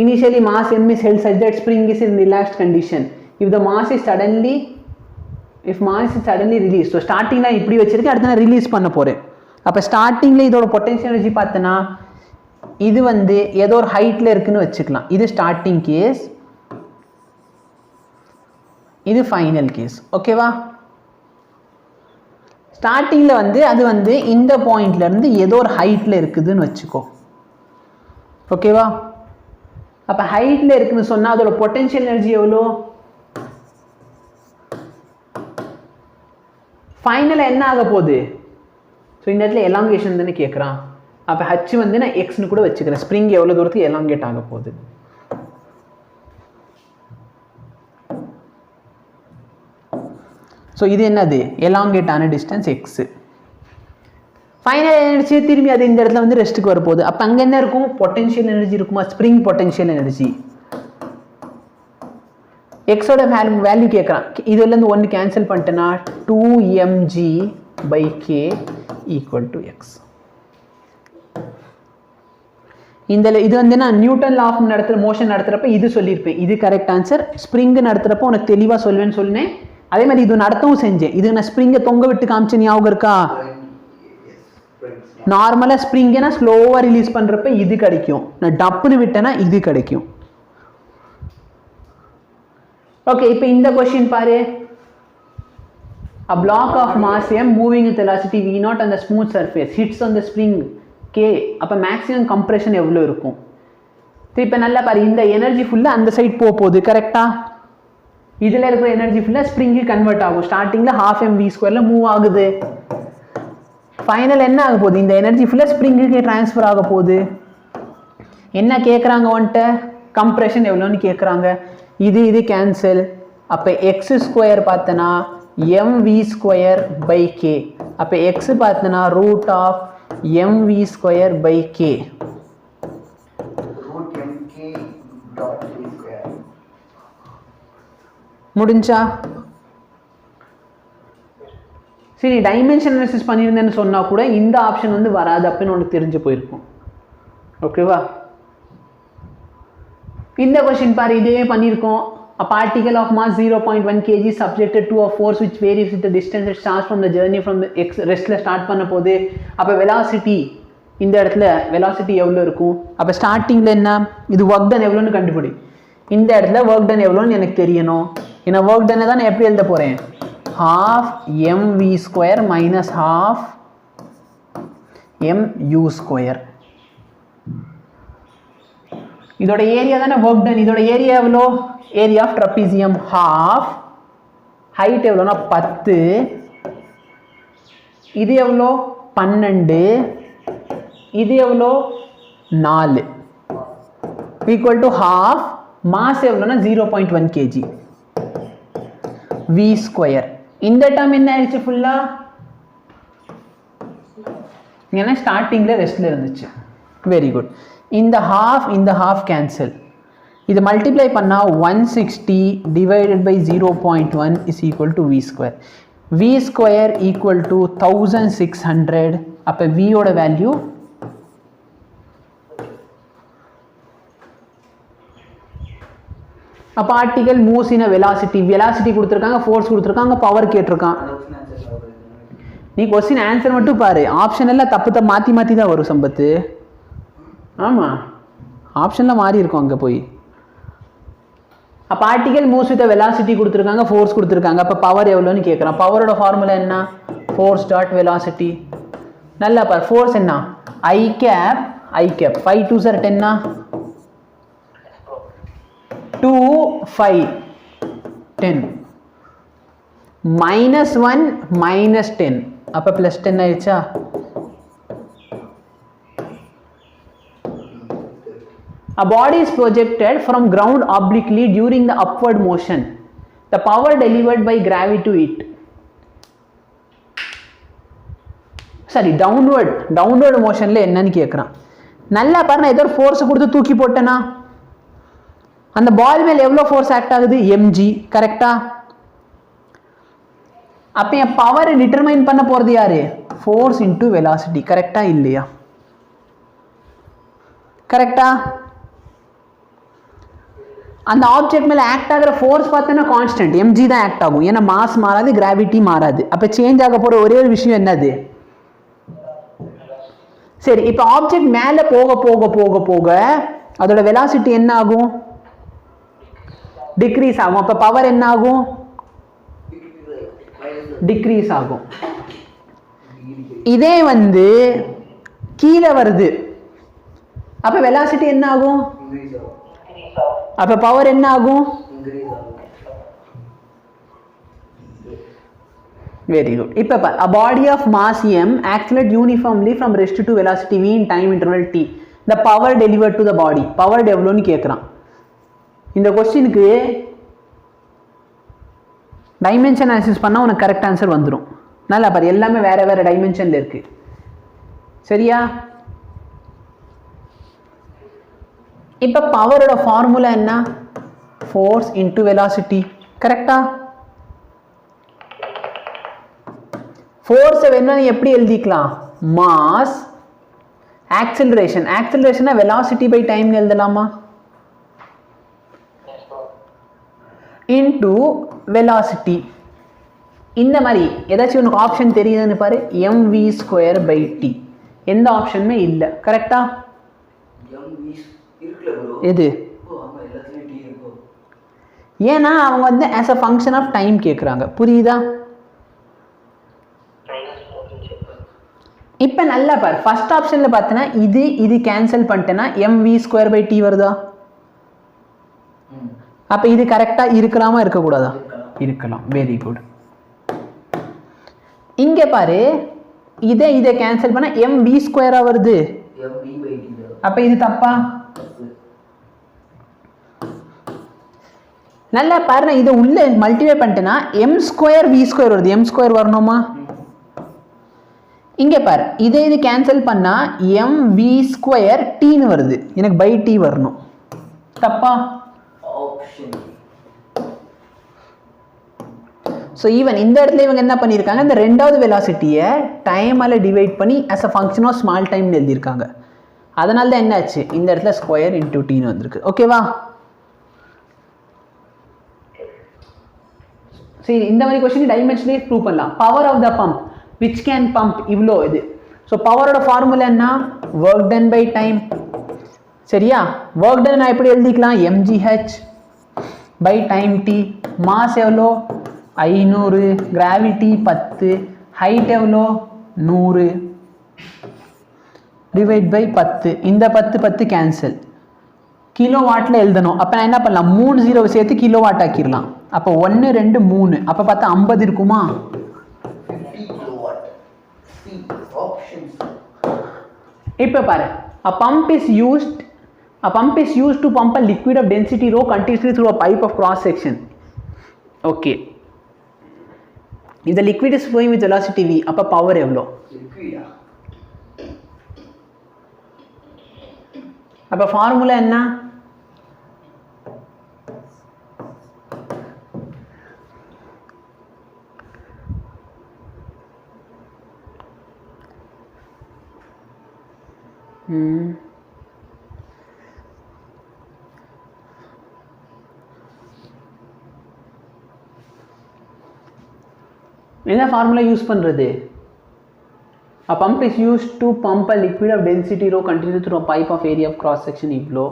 S1: Initially mass m is held such that spring is in relaxed condition. If mass is suddenly released. So starting நான் இப்படி வச்சிருக்கேன், அடுத்து நான் ரிலீஸ் பண்ண போறேன். அப்போ ஸ்டார்டிங்ல இதோட பொட்டன்ஷியல் எனர்ஜி பார்த்தனா இது வந்து ஏதோ ஒரு ஹைட்ல இருக்குன்னு வச்சுக்கலாம். இது ஸ்டார்டிங் கேஸ், இது ஃபைனல் கேஸ். ஓகேவா? ஸ்டார்டிங்ல வந்து அது வந்து இந்த பாயிண்ட்ல இருந்து ஏதோ ஒரு ஹைட்ல இருக்குதுன்னு வச்சுக்கோ. ஓகேவா? அப்போ ஹைட்ல இருக்குன்னு சொன்னா அதோட பொட்டன்ஷியல் எனர்ஜி எவ்வளோ? ஃபைனலாக என்ன ஆக போகுது? ஸோ இந்த இடத்துல எலாங்கேஷன் தானே கேட்குறான். அப்போ ஹச் வந்து நான் எக்ஸ்னு கூட வச்சுக்கிறேன். ஸ்ப்ரிங் எவ்வளோ தூரத்துக்கு எலாங்கேட் ஆக போகுது? ஸோ இது என்னது? எலாங்கேட் ஆன டிஸ்டன்ஸ் எக்ஸு. ஃபைனல் எனர்ஜி திரும்பி அது இந்த இடத்துல வந்து ரெஸ்ட்டுக்கு வரப்போகுது. அப்போ அங்கே என்ன இருக்கும்? பொட்டன்ஷியல் எனர்ஜி இருக்குமா? Spring potential energy. எக்ஸோட வேல்யூ கேட்குறான். இதுலேருந்து 1 கேன்சல் பண்ணிட்டேன்னா 2mg/k ஈக்குவல் டு எக்ஸ். இந்த இது வந்து நான் நியூட்டன் லா ஆஃப் மோஷன் நடத்துகிறப்ப இது சொல்லியிருப்பேன். இது கரெக்ட் ஆன்சர். ஸ்ப்ரிங் நடத்துகிறப்போ உனக்கு தெளிவாக சொல்வேன்னு சொன்னேன். அதே மாதிரி இது நடத்தவும் செஞ்சேன். இது நான் ஸ்ப்ரிங்கை தொங்க விட்டு காமிச்சேன், ஞாபகம் இருக்கா? நார்மலாக ஸ்ப்ரிங்கை நான் ஸ்லோவாக ரிலீஸ் பண்ணுறப்ப இது கிடைக்கும், நான் டப்புன்னு விட்டேன்னா இது கிடைக்கும். ஓகே, இப்போ இந்த கொஸ்டின் பாரு. A block of mass m moving with velocity v0 on the smooth surface hits on the spring k. அப்போ மேக்ஸிமம் கம்ப்ரெஷன் எவ்வளோ இருக்கும்? இப்போ நல்லா பாரு, இந்த எனர்ஜி ஃபுல்லாக அந்த சைட் போகுது. கரெக்டா? இதில் இருக்கிற எனர்ஜி ஃபுல்லாக ஸ்ப்ரிங்கு கன்வெர்ட் ஆகும். ஸ்டார்டிங்கில் 12mv² மூவ் ஆகுது. ஃபைனல் என்ன ஆக போகுது? இந்த எனர்ஜி ஃபுல்லாக ஸ்ப்ரிங்குக்கு ட்ரான்ஸ்ஃபர் ஆக போகுது. என்ன கேட்குறாங்க? வந்துட்டு கம்ப்ரெஷன் எவ்வளோன்னு கேட்குறாங்க. இது கேன்சல். அப்போ x² பார்த்தனா mv²/k. அப்போ x பார்த்தனா √mv²/k.
S2: square.
S1: முடிஞ்சா சரி டைமென்ஷன் அனாலிசிஸ் பண்ணியிருந்தேன்னு சொன்னால் கூட இந்த ஆப்ஷன் வந்து வராது அப்படின்னு உனக்கு தெரிஞ்சு போயிருக்கும். ஓகேவா? இந்த கொஸ்டின் பாரு, இதே பண்ணியிருக்கோம். A particle of mass 0.1 kg subjected to a force which varies with the distance it starts from the journey from the x ரெஸ்ட்ல ஸ்டார்ட் பண்ண போது அப்போ வெலாசிட்டி இந்த இடத்துல வெலாசிட்டி எவ்வளோ இருக்கும்? அப்போ ஸ்டார்டிங்கில் என்ன இது ஒர்க் டன் எவ்வளோன்னு கண்டுபிடி. இந்த இடத்துல ஒர்க் டன் எவ்வளோன்னு எனக்கு தெரியணும். ஏன்னா ஒர்க் டன்னை தான் நான் எப்படி எழுத போகிறேன்? half mv square minus half mu square. இதோட ஏரியா தானே ஒர்க் டன். இதோட ஏரியா எவ்வளோ? Area of trapezium half, height எவ்வளோனா 10, இது எவ்வளோ 12, இது எவ்வளோ 4, ஈக்குவல் டு half. மாஸ் எவ்வளோனா 0.1 kg v ஸ்கொயர். இந்த டேர்ம் என்ன ஆயிடுச்சு ஃபுல்லா? ஏன்னா ஸ்டார்டிங்கில் ரெஸ்ட்ல இருந்துச்சு. Very good. இந்த ஹாஃப் கேன்சல். இது மல்டிப்ளை பண்ணால் 160 divided by 0.1 is equal to v square. V square equal to 1600. அப்போ வியோட value a particle moves in a velocity. velocity கொடுத்துருக்காங்க, ஃபோர்ஸ் கொடுத்துருக்காங்க, பவர் கேட்டிருக்கான். நீ கொஸ்டின் ஆன்சர் மட்டும் பாரு, ஆப்ஷன் எல்லாம் தப்பு மாற்றி மாற்றி தான் வரும் சம்பத்து. ஆமாம், ஆப்ஷன்லாம் மாறி இருக்கும் அங்கே போய். a particle moves with a velocity கொடுத்துருக்காங்க, ஃபோர்ஸ் கொடுத்துருக்காங்க. அப்போ பவர் எவ்வளோன்னு கேட்குறான். பவரோட ஃபார்முலா என்ன? Force dot velocity. நல்லா பார், ஃபோர்ஸ் என்ன? ஐ கேப் 5 2 சார் 10 2 5 10 -1 -10 அப்போ +10 ஆயிடுச்சா? A body is projected from ground obliquely during the upward motion. The power delivered by gravity to it. சரி, downward motionல என்னன்னு கேட்குறான். நல்லா பாருங்க, ஏதோ ஒரு ஃபோர்ஸ் கொடுத்து தூக்கி போட்டேனா அந்த பால் மேல் எவ்வளோ ஃபோர்ஸ் ஆக்ட் ஆகுது? mg. கரெக்டா? அப்போ என் பவரை டிட்டர்மைன் பண்ண போகிறது யாரு? Force into velocity. கரெக்டா இல்லையா? கரெக்டா? அந்த ஆப்ஜெக்ட் மேலே ஆக்ட் ஆகிற ஃபோர்ஸ் பார்த்தோன்னா கான்ஸ்டன்ட் mg தான் ஆக்ட் ஆகும். ஏன்னா மாஸ் மாறாது, கிராவிட்டி மாறாது. அப்போ சேஞ்ச் ஆக போகிற ஒரே ஒரு விஷயம் என்னது? சரி, இப்போ ஆப்ஜெக்ட் மேலே போக போக போக போக அதோட வெலாசிட்டி என்ன ஆகும்? டிக்ரீஸ் ஆகும். அப்போ பவர் என்ன ஆகும்? டிக்ரீஸ் ஆகும். இதே வந்து கீழே வருது, அப்போ வெலாசிட்டி என்ன ஆகும்? அப்போ பவர் என்ன ஆகும்? Very good. இப்போ a body of mass m accelerates uniformly from rest to velocity v in time interval t. The power delivered to the body. Power எவ்வளோன்னு கேட்குறான். இந்த கொஸ்டினுக்கு டைமென்ஷன் அனாலிசிஸ் பண்ணால் உனக்கு கரெக்ட் ஆன்சர் வந்துடும். நல்லா பாரு, எல்லாமே வேறு வேறு டைமென்ஷனில் இருக்குது. சரியா? இப்போ பவரோட ஃபார்முலா என்ன? Force into velocity. கரெக்டா? ஃபோர்ஸை வேணும்னா நீ எப்படி எழுதிக்கலாம்? Mass acceleration. ஆக்சிலரேஷனா வெலாசிட்டி பை டைம்னு எழுதலாமா? Into velocity. இந்த மாதிரி ஏதாச்சும் உனக்கு ஆப்ஷன் தெரியுதுன்னு பாரு. mv square by t. எந்த ஆப்ஷனுமே இல்லை. கரெக்டா? எது? ஏன்னா அவங்க வந்து as a function of time கேட்குறாங்க. புரியுதா? இப்போ நல்லா பாரு, ஃபர்ஸ்ட் ஆப்ஷனில் பார்த்தீங்கன்னா இது கேன்சல் பண்ணிட்டேன்னா mv ஸ்கொயர் பை டி வருதா? அப்போ இது கரெக்டாக இருக்கலாமா இருக்கக்கூடாதா? இருக்கலாம். Very good. இங்கே பாரு, இதை கேன்சல் பண்ணால் mv ஸ்கொயராக வருது. அப்போ இது தப்பா? நல்லா பாருங்க, இதை உள்ள மல்டிப்ளை பண்ணிட்டேன்னா m ஸ்கொயர் v ஸ்கொயர் வருது. m ஸ்கொயர் வரணுமா? இங்கே பாரு, இது கேன்சல் பண்ணால் mv ஸ்கொயர் டீன்னு வருது. எனக்கு பை டி வரணும். தப்பா?
S2: ஆப்ஷன்
S1: ஸோ ஈவன் இந்த இடத்துல இவங்க என்ன பண்ணியிருக்காங்க, இந்த ரெண்டாவது வெலாசிட்டியை டைமால் டிவைட் பண்ணி as a function of small டைம்னு எழுதியிருக்காங்க. அதனால தான் என்னாச்சு, இந்த இடத்துல ஸ்கொயர் இன்டூ டீன்னு வந்திருக்கு. ஓகேவா? சரி, இந்த மாதிரி கொஸ்டின் டைமென்ஷனே ப்ரூவ் பண்ணலாம். Power of the pump which can pump இவ்வளோ இது. ஸோ பவரோட ஃபார்முலா என்ன, ஒர்க் டன் பை டைம். சரியா? ஒர்க் டன் நான் எப்படி எழுதிக்கலாம், mgh by time t. Mass எவ்வளோ 500, கிராவிட்டி 10, ஹைட் எவ்வளோ 100 டிவைட் பை 10. இந்த 10 கேன்சல். கிலோ வாட்டில் எழுதணும். அப்போ நான் என்ன பண்ணலாம், 3 0 சேர்த்து கிலோ வாட் ஆக்கிடலாம். அப்போ 1 2 3 அப்போ பார்த்தா 50 இருக்குமா?
S2: 50 kilowatt. C option C.
S1: இப்போ பாரு, a pump is used to pump a liquid of density rho continuously through a pipe of cross section. Okay, if the liquid is flowing with velocity v, அப்போ power எவ்வளோ?
S2: Liquid.
S1: அப்போ formula என்ன, என்ன formula use பண்ணுறது? A pump is used to pump a liquid of density rho continuously through a pipe of area of cross section இவ்வளோ.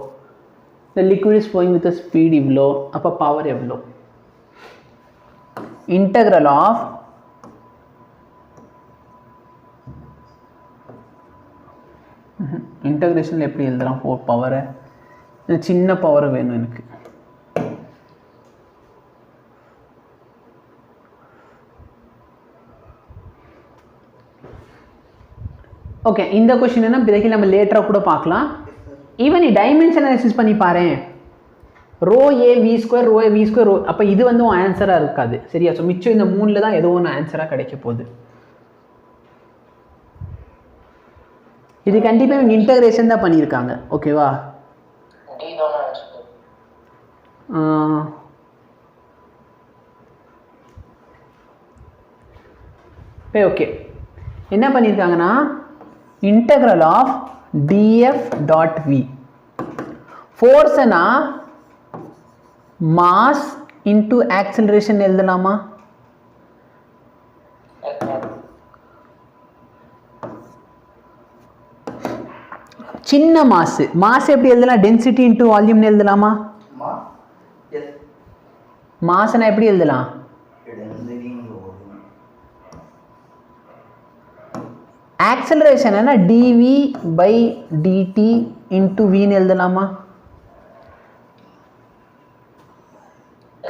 S1: The liquid is flowing with a speed இவ்வளோ. அப்போ power எவ்வளோ? Integral of இன்டகிரேஷனில் எப்படி எழுதலாம், 4 பவரை, சின்ன power வேணும் எனக்கு. ஓகே, இந்த கொஸ்டின் என்ன பிறகு நம்ம லேட்டராக கூட பார்க்கலாம். ஈவன் நீ டைமென்ஷன் அனாலிசிஸ் பண்ணி பாரு, rho A V square rho A V square rho, அப்போ இது வந்து ஆன்சராக இருக்காது. சரியா? ஸோ மிச்சம் இந்த 3ல் தான் ஏதோ ஒன்று ஆன்சராக கிடைக்க போகுது. இது கண்டிப்பாக இவங்க இன்டகிரேஷன் தான் பண்ணியிருக்காங்க. ஓகேவா? ஓகே, என்ன பண்ணியிருக்காங்கன்னா integral of df dot v, ஃபோர்ஸ்னா மாஸ் இன்டூ ஆக்சலரேஷன் எழுதலாமா? சின்ன மாஸ் எப்படி எழுதலாம், டென்சிட்டி இன்டூ வால்யூம்னு எழுதலாமா? மாஸ்னா எப்படி எழுதலாம், ஆக்சலரேஷன் என்ன dv பை dt இன்டூ வின்னு எழுதலாமா?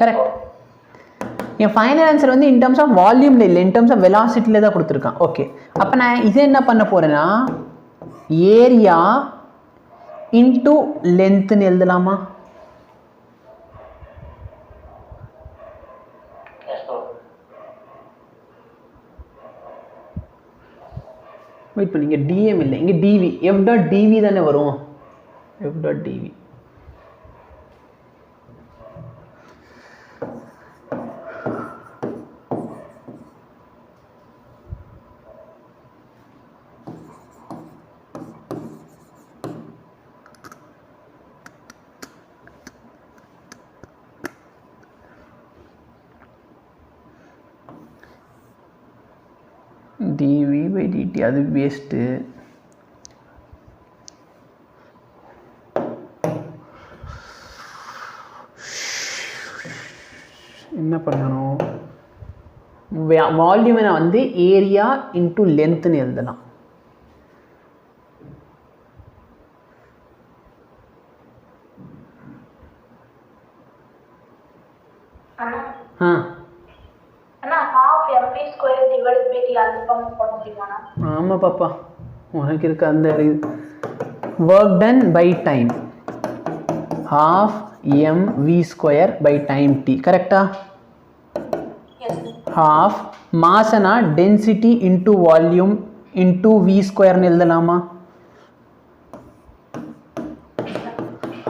S1: கரெக்ட். என் ஃபைனல் ஆன்சர் வந்து இன் டர்ம்ஸ் ஆஃப் வால்யூம்ல இல்லை, இன் டர்ம்ஸ் ஆஃப் வெலாசிட்டியில் தான் கொடுத்துருக்கான். ஓகே, அப்போ நான் இதை என்ன பண்ண போறேன்னா ஏரியா இன்டூ லென்த்னு எழுதலாமா? வெயிட் பண்ணி, இங்கே டிஎம் இல்லை, இங்கே டிவி, எஃப் டாட் டிவி தானே வரும். F dot TV dv by dt அது வேஸ்ட்டு. என்ன பண்ணணும், வால்யூமை வந்து ஏரியா இன்டூ லென்த்னு எழுதலாம். ஆமாம் பாப்பா, உனக்கு இருக்க அந்த work done by time half mv square by time t. கரெக்டா? half மாஸ்னா density into volume into v ஸ்கொயர்னு எழுதலாமா?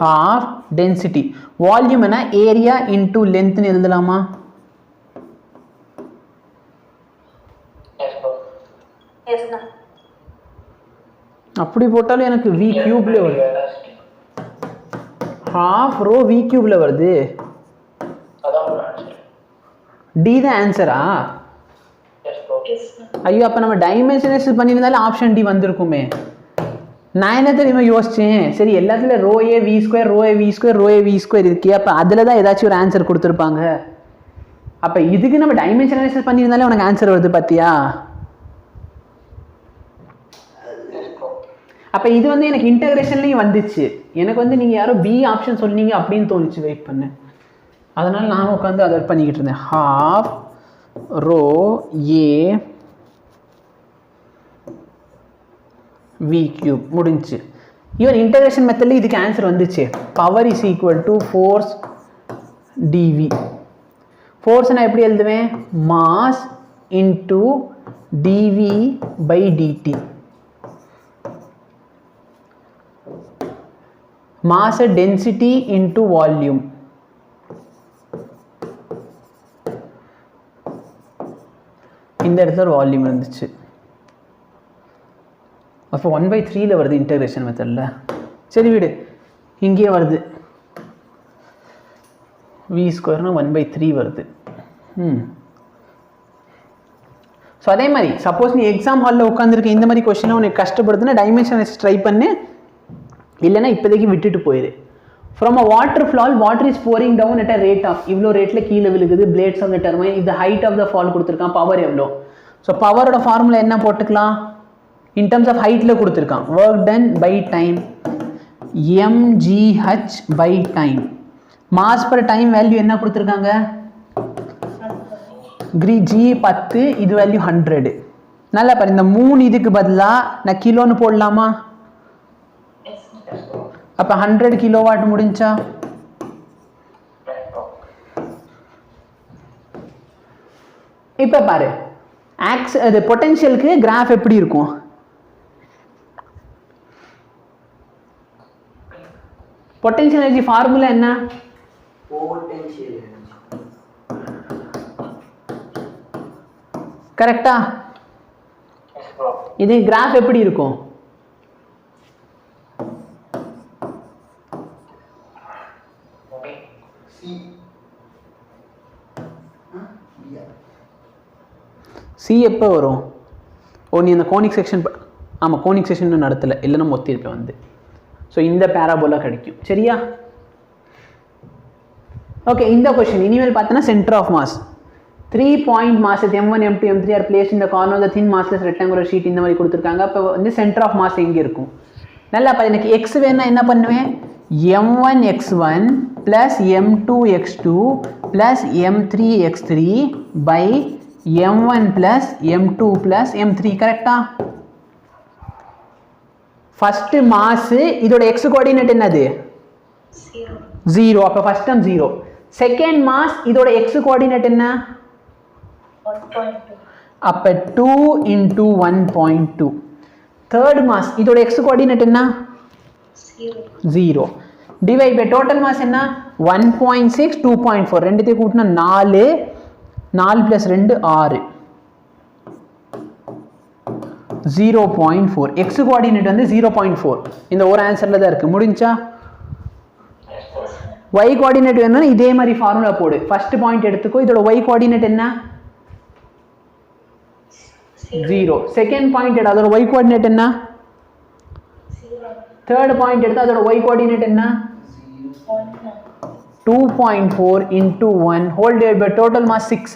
S1: half density. Volume என்ன area into length னு எழுதலாமா?
S3: Yes ma'am.
S1: அப்படி போட்டாலும் எனக்கு v cube ல வருது. half rho v cube ல வருது. D தான் ஆன்சரா? ஐயோ அப்போ நம்ம டைமென்ஷனைஸ் பண்ணியிருந்தாலும் ஆப்ஷன் டி வந்திருக்குமே. நான் என்ன தெரியுமா யோசிச்சேன், சரி எல்லாத்துலையும் rho A V square rho A V square rho A V square இருக்கே, அப்போ அதில் தான் ஏதாச்சும் ஒரு ஆன்சர் கொடுத்துருப்பாங்க. அப்போ இதுக்கு நம்ம டைமென்ஷனைஸ் பண்ணியிருந்தாலே உனக்கு ஆன்சர் வருது பார்த்தியா? அப்போ இது வந்து எனக்கு இன்டகிரேஷன்லேயும் வந்துச்சு. எனக்கு வந்து நீங்கள் யாரோ பி ஆப்ஷன் சொன்னீங்க அப்படின்னு தோணுச்சு, வெயிட் பண்ணு. அதனால் நானும் உட்காந்து அதை பண்ணிக்கிட்டு இருந்தேன். half rho a v cube முடிஞ்சு. ஈவன் இன்டகிரேஷன் மெத்தடில் இதுக்கு ஆன்சர் வந்துச்சு. Power is equal to force D V. Force நான் எப்படி எழுதுவேன்? Mass into D V by D T. Mass density into volume. இந்த இடத்துல ஒரு வால்யூம் இருந்துச்சு. அப்போ 1/3 வருது இன்டகிரேஷன் மெத்தடில். சரி விடு, இங்கேயே வருது வி ஸ்கொயர்னா 1/3 வருது. ஸோ அதே மாதிரி சப்போஸ் நீ எக்ஸாம் ஹாலில் உட்காந்துருக்க இந்த மாதிரி கொஸ்டினை உனக்கு கஷ்டப்படுதுன்னா டைமென்ஷனைஸ் ட்ரை பண்ணு, இல்லைன்னா இப்போதைக்கு விட்டுட்டு போயிடு. From a water fall water is pouring down at a rate of, இவ்வளோ ரேட்டில் கீழே விழுகுது. பிளேட்ஸ் ஆஃப் த டர்மைன், இது ஹைட் ஆஃப் த ஃபால் கொடுத்துருக்கான். பவர் எவ்வளோ? ஸோ பவரோட ஃபார்முலா என்ன போட்டுக்கலாம்? இன் டர்ம்ஸ் ஆஃப் ஹைட்டில் கொடுத்துருக்கான். Work done by time mgh by time. Mass per time value என்ன கொடுத்துருக்காங்க? g 10, இது வேல்யூ 100. நல்லா பாரு, இந்த 3 இதுக்கு பதிலாக நான் கிலோன்னு போடலாமா? அப்போ 100 கிலோவாட் முடிஞ்சா? இப்போ பாரு, அது பொட்டன்ஷியலுக்கு கிராஃப் எப்படி இருக்கும்? பொட்டன்ஷியல் எனர்ஜி ஃபார்முலா என்ன? கரெக்டா? இது கிராஃப் எப்படி இருக்கும்? சி எப்போ வரும்? ஓ நீ அந்த கோனிக் செக்ஷன், ஆமாம் கோனிக் செக்ஷன் நடத்தலை, இல்லைன்னா மொத்திருப்பேன் வந்து. ஸோ இந்த பேராபோலா கிடைக்கும். சரியா? ஓகே, இந்த கொஸ்டின் இனிமேல் பார்த்தோன்னா centre of mass 3 point masses m1 m2 m3 are placed in the corner of the thin massless rectangular sheet. இந்த மாதிரி கொடுத்துருக்காங்க. அப்போ வந்து சென்டர் ஆஃப் மாஸ் எங்கே இருக்கும்? நல்லா பார்த்து, எனக்கு எக்ஸ் வேணா என்ன பண்ணுவேன்? m1 x1 plus m2 x2 plus m3 x3 by m1 plus m2 plus m3. கரெக்டா? ஃபர்ஸ்ட் மாஸ், இதோட x கோஆர்டினேட் என்னது? 0. அப்போ ஃபர்ஸ்ட் டேர்ம் 0. செகண்ட் மாஸ், இதோட x கோஆர்டினேட் என்ன?
S3: 1.2.
S1: அப்போ 2 into 1.2. தேர்ட் மாஸ், இதோட x கோஆர்டினேட் என்ன? 0. டிவைட் பை டோட்டல் மாஸ் என்ன? 1.6 2.4. ரெண்டுத்தையும் கூட்டினா 4 4 + 2 6. 0.4. x கோஆர்டினேட் வந்து 0.4. இந்த ஒரு ஆன்சர்ல தான் இருக்கு. முடிஞ்சா? y கோஆர்டினேட் வேணும்னா இதே மாதிரி ஃபார்முலா போடு. ஃபர்ஸ்ட் பாயிண்ட் எடுத்துக்கோ, இதோட y கோஆர்டினேட் என்ன? 0. செகண்ட் பாயிண்ட் எடு, அதோட y கோஆர்டினேட் என்ன?
S3: 0.
S1: தேர்ட் பாயிண்ட் எடுத்து அதோட y கோஆர்டினேட் என்ன? 2.4 into 1 whole divided by total mass 6.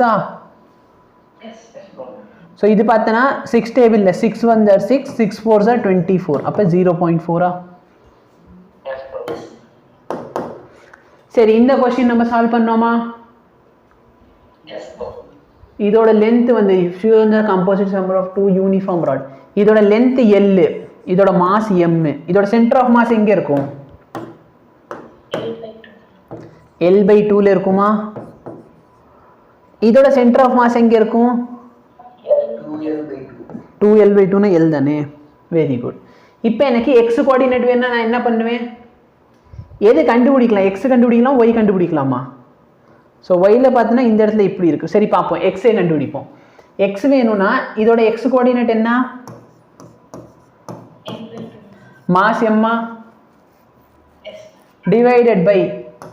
S1: So இது பார்த்தனா 6 டேபிள் இல்ல, 6 1 are 6 6 4s are 24. அப்ப 0.4. சரி, இந்த क्वेश्चन நம்ம சால்வ் பண்ணோமா? இதோட லெந்த் வந்து composite number of two uniform rod. இதோட லெந்த் L, இதோட மாஸ் M, இதோட சென்டர் ஆஃப் மாஸ் எங்க இருக்கும்? L/2 ல இருக்குமா? இதோட சென்டர் ஆஃப் மாஸ் எங்க இருக்கும்? 2L/2 னா L தானே. Very good. இப்போ எனக்கு x கோஆர்டினேட் வேணும்னா நான் என்ன பண்ணுவேன்? எது கண்டுபிடிக்கலாம்? எக்ஸ் கண்டுபிடிக்கலாம், ஒய் கண்டுபிடிக்கலாமா? ஸோ ஒயில் பார்த்தோன்னா இந்த இடத்துல இப்படி இருக்குது. சரி பார்ப்போம், எக்ஸே கண்டுபிடிப்போம். எக்ஸ் வேணும்னா இதோட எக்ஸ் கோஆர்டினேட் என்ன? மாஸ் எம்மா டிவைடட் பை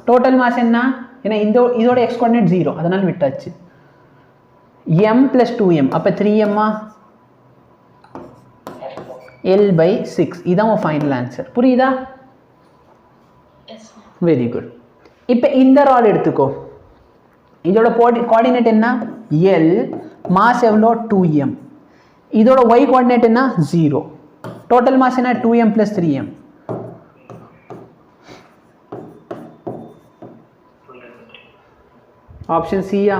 S1: டோட்டல் மாஸ் என்ன? ஏன்னா இதோட எக்ஸ் கோஆர்டினேட் 0, அதனால் விட்டாச்சு. m + 2m, அப்போ 3m L/6. இதான் உன் ஃபைனல் ஆன்சர். புரியுதா? Very good. இப்போ இந்த ராட் எடுத்துக்கோ. இதோட கோஆர்டினேட் என்ன? L, மாஸ் எவ்வளோ? 2m. இதோட y கோஆர்டினேட் என்ன? 0. டோட்டல் மாஸ் என்ன? 2m + 3m. ஆப்ஷன் சியா?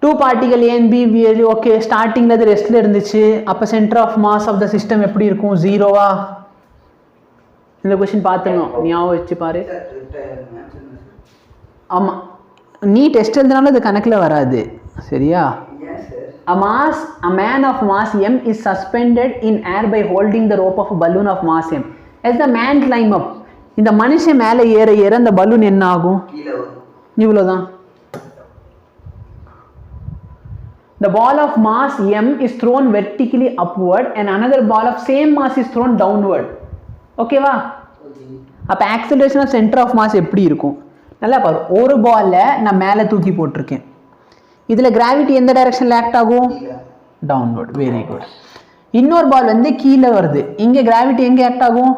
S1: Two particle A and B okay. ஸ்டார்டிங்கில் அது ரெஸ்ட்டில் இருந்துச்சு. அப்போ centre of mass of the system எப்படி இருக்கும்? 0வா? இந்த கொஸ்டின் பார்த்துக்கணும், ஞாபகம் வச்சு பாரு. ஆமாம், நீ டெஸ்ட் எழுதுனாலும் அது கணக்கில் வராது. சரியா? A man of mass m is suspended in air by holding the rope of a balloon of mass m. As the man climb up, இந்த மனுஷன் மேலே ஏற ஏற அந்த பலூன் என்ன ஆகும்? இவ்வளோதான். The ball of mass m is thrown vertically upward and another ball of same mass is thrown downward. ஓகேவா? அப்போ acceleration of centre of mass எப்படி இருக்கும்? நல்லா பாரு. ஒரு பாலில் நான் மேலே தூக்கி போட்டிருக்கேன். இதில் கிராவிட்டி எந்த டைரக்ஷனில் ஆக்ட் ஆகும்? டவுன்வர்ட். Very good. இன்னொரு பால் வந்து கீழே வருது. இங்கே கிராவிட்டி எங்கே ஆக்ட் ஆகும்?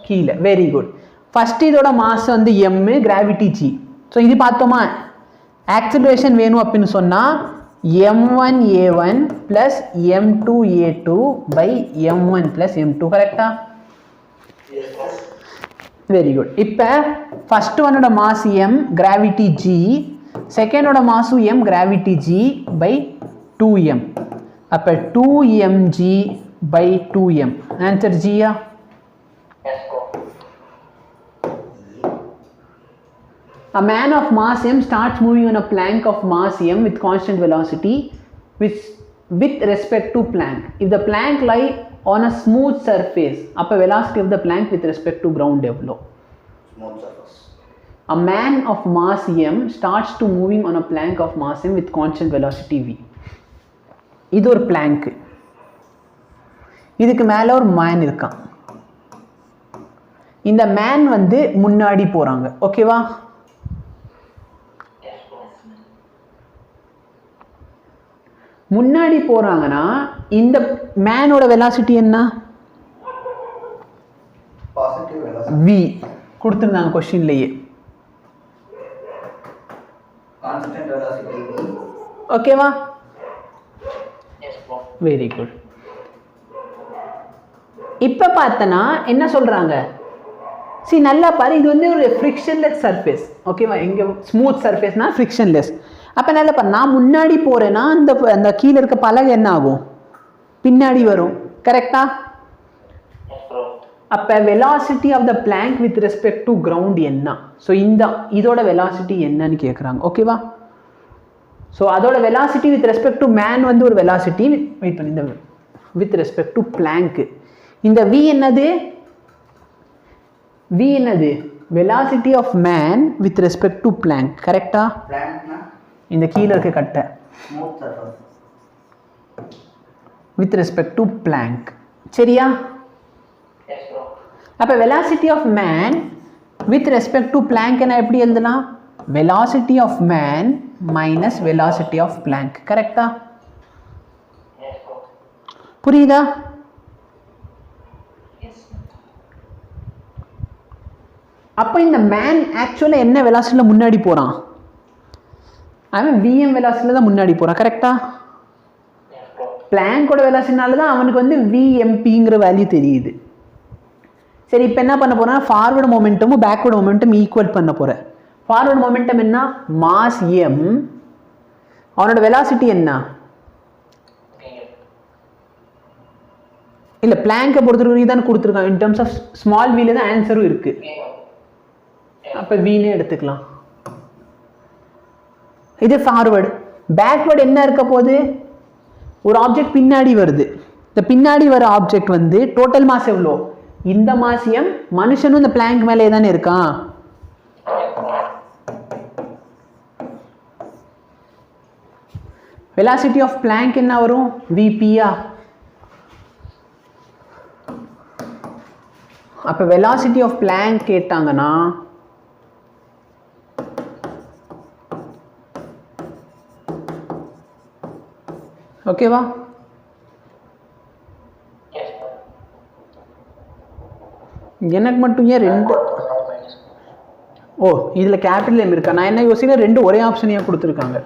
S1: கீழே. Very good. ஃபர்ஸ்ட் இதோட மாஸ் வந்து m, கிராவிட்டி g. ஸோ இது பார்த்தோமா? ஆக்சிலரேஷன் வேணும் அப்படின்னு சொன்னால் m1a1 + m2a2 / m1 + m2. கரெக்டா? Very good. இப்போ ஃபர்ஸ்ட் ஒன்னோட மாஸ் m, கிராவிட்டி g. செகண்டோட மாசு m, கிராவிட்டி g / 2m. அப்போ 2mg / 2m. ஆன்சர் ஜியா? A man of mass m starts moving on a plank of mass m with constant velocity with respect to plank. If the plank lie on a smooth surface, அப்போ velocity of the plank with respect to ground எவ்வளோ?
S2: Smooth surface.
S1: A man of mass m starts to moving on a plank of mass m with constant velocity v. இது ஒரு blank. இதுக்கு மேலே ஒரு man இருக்கான். இந்த man வந்து முன்னாடி போகிறாங்க. ஓகேவா? முன்னாடி போறாங்கன்னா இந்த மேனோட வெலாசிட்டி என்ன?
S2: பாசிட்டிவ் வெலாசிட்டி
S1: v கொடுத்திருந்தாங்க क्वेश्चनலயே.
S2: Constant velocity v.
S1: ஓகேவா? Yes bro. Very good. இப்போ பார்த்தனா என்ன சொல்றாங்க? see நல்லா பாரு, இது வந்து ஒரு ஃப்ரிக்ஷன்லெஸ் சர்ஃபேஸ். ஓகேவா? எங்க ஸ்மூத் சர்ஃபேஸ்னா ஃப்ரிக்ஷன்லெஸ். அப்போ நல்லா பாரு, நான் முன்னாடி போறேன்னா அந்த கீழே இருக்க பலகை என்ன ஆகும்? பின்னாடி வரும். கரெக்டா? அப்போ velocity of the plank with respect to ground என்ன? ஸோ இதோட வெலாசிட்டி என்னன்னு கேட்குறாங்க. ஓகேவா? ஸோ அதோட velocity with respect to man வந்து ஒரு வெலாசிட்டி. வெயிட் பண்ணி, இந்த வித் ரெஸ்பெக்ட் டு பிளாங்க். இந்த v என்னது? v என்னது? Velocity of man with respect to plank. கரெக்டா?
S2: பிளாங்க்னா
S1: இந்த கீழே இருக்க கட்டை
S2: smooth surface
S1: with respect to plank. சரியா? அப்போ velocity of man with respect to plank என்ன எப்படி எழுதலாம்? Velocity of man minus velocity of plank. கரெக்டா? புரியுதா? அப்போ இந்த மேன் ஆக்சுவலாக என்ன வெலாசிட்டியில் முன்னாடி போகிறான்? அவன் vm வெலாசிட்டியில் தான் முன்னாடி போகிறான். கரெக்டா? பிளாங்கோட வெலாசிட்டினால தான் அவனுக்கு வந்து vmp வேல்யூ தெரியுது. சரி, இப்போ என்ன பண்ண போகிறேன்? ஃபார்வர்டு மொமெண்டமும் பேக்வர்டு மொமெண்டம் ஈக்குவல் பண்ண போகிறேன். ஃபார்வர்டு மொமெண்டம் என்ன? Mass m. அவனோட வெலாசிட்டி என்ன? இல்லை, பிளாங்கை பொறுத்தவரைக்கும் தான் கொடுத்துருக்கான். இன் டர்ம்ஸ் ஆஃப் ஸ்மால் வீல தான் ஆன்சரும் இருக்குது. அப்போ வீனே எடுத்துக்கலாம். இது ஃபார்வர்டு. பேக்வர்டு என்ன இருக்க போகுது? ஒரு ஆப்ஜெக்ட் பின்னாடி வருது. இந்த பின்னாடி வர ஆப்ஜெக்ட் வந்து டோட்டல் மாஸ் எவ்வளோ? இந்த மாஸ் m, மனுஷனும் இந்த பிளாங்க் மேலே தானே இருக்கான். வெலாசிட்டி ஆஃப் பிளாங்க் என்ன வரும்? vp-ஆ. அப்போ வெலாசிட்டி ஆஃப் பிளாங்க் கேட்டாங்கன்னா ஓகேவா? எனக்கு மட்டும் ஏன் ரெண்டு? ஓ, இதில் கேபிட்டல் எம் இருக்கா? நான் என்ன யோசிக்கிறேன், ரெண்டு ஒரே ஆப்ஷனையாக கொடுத்துருக்காங்க.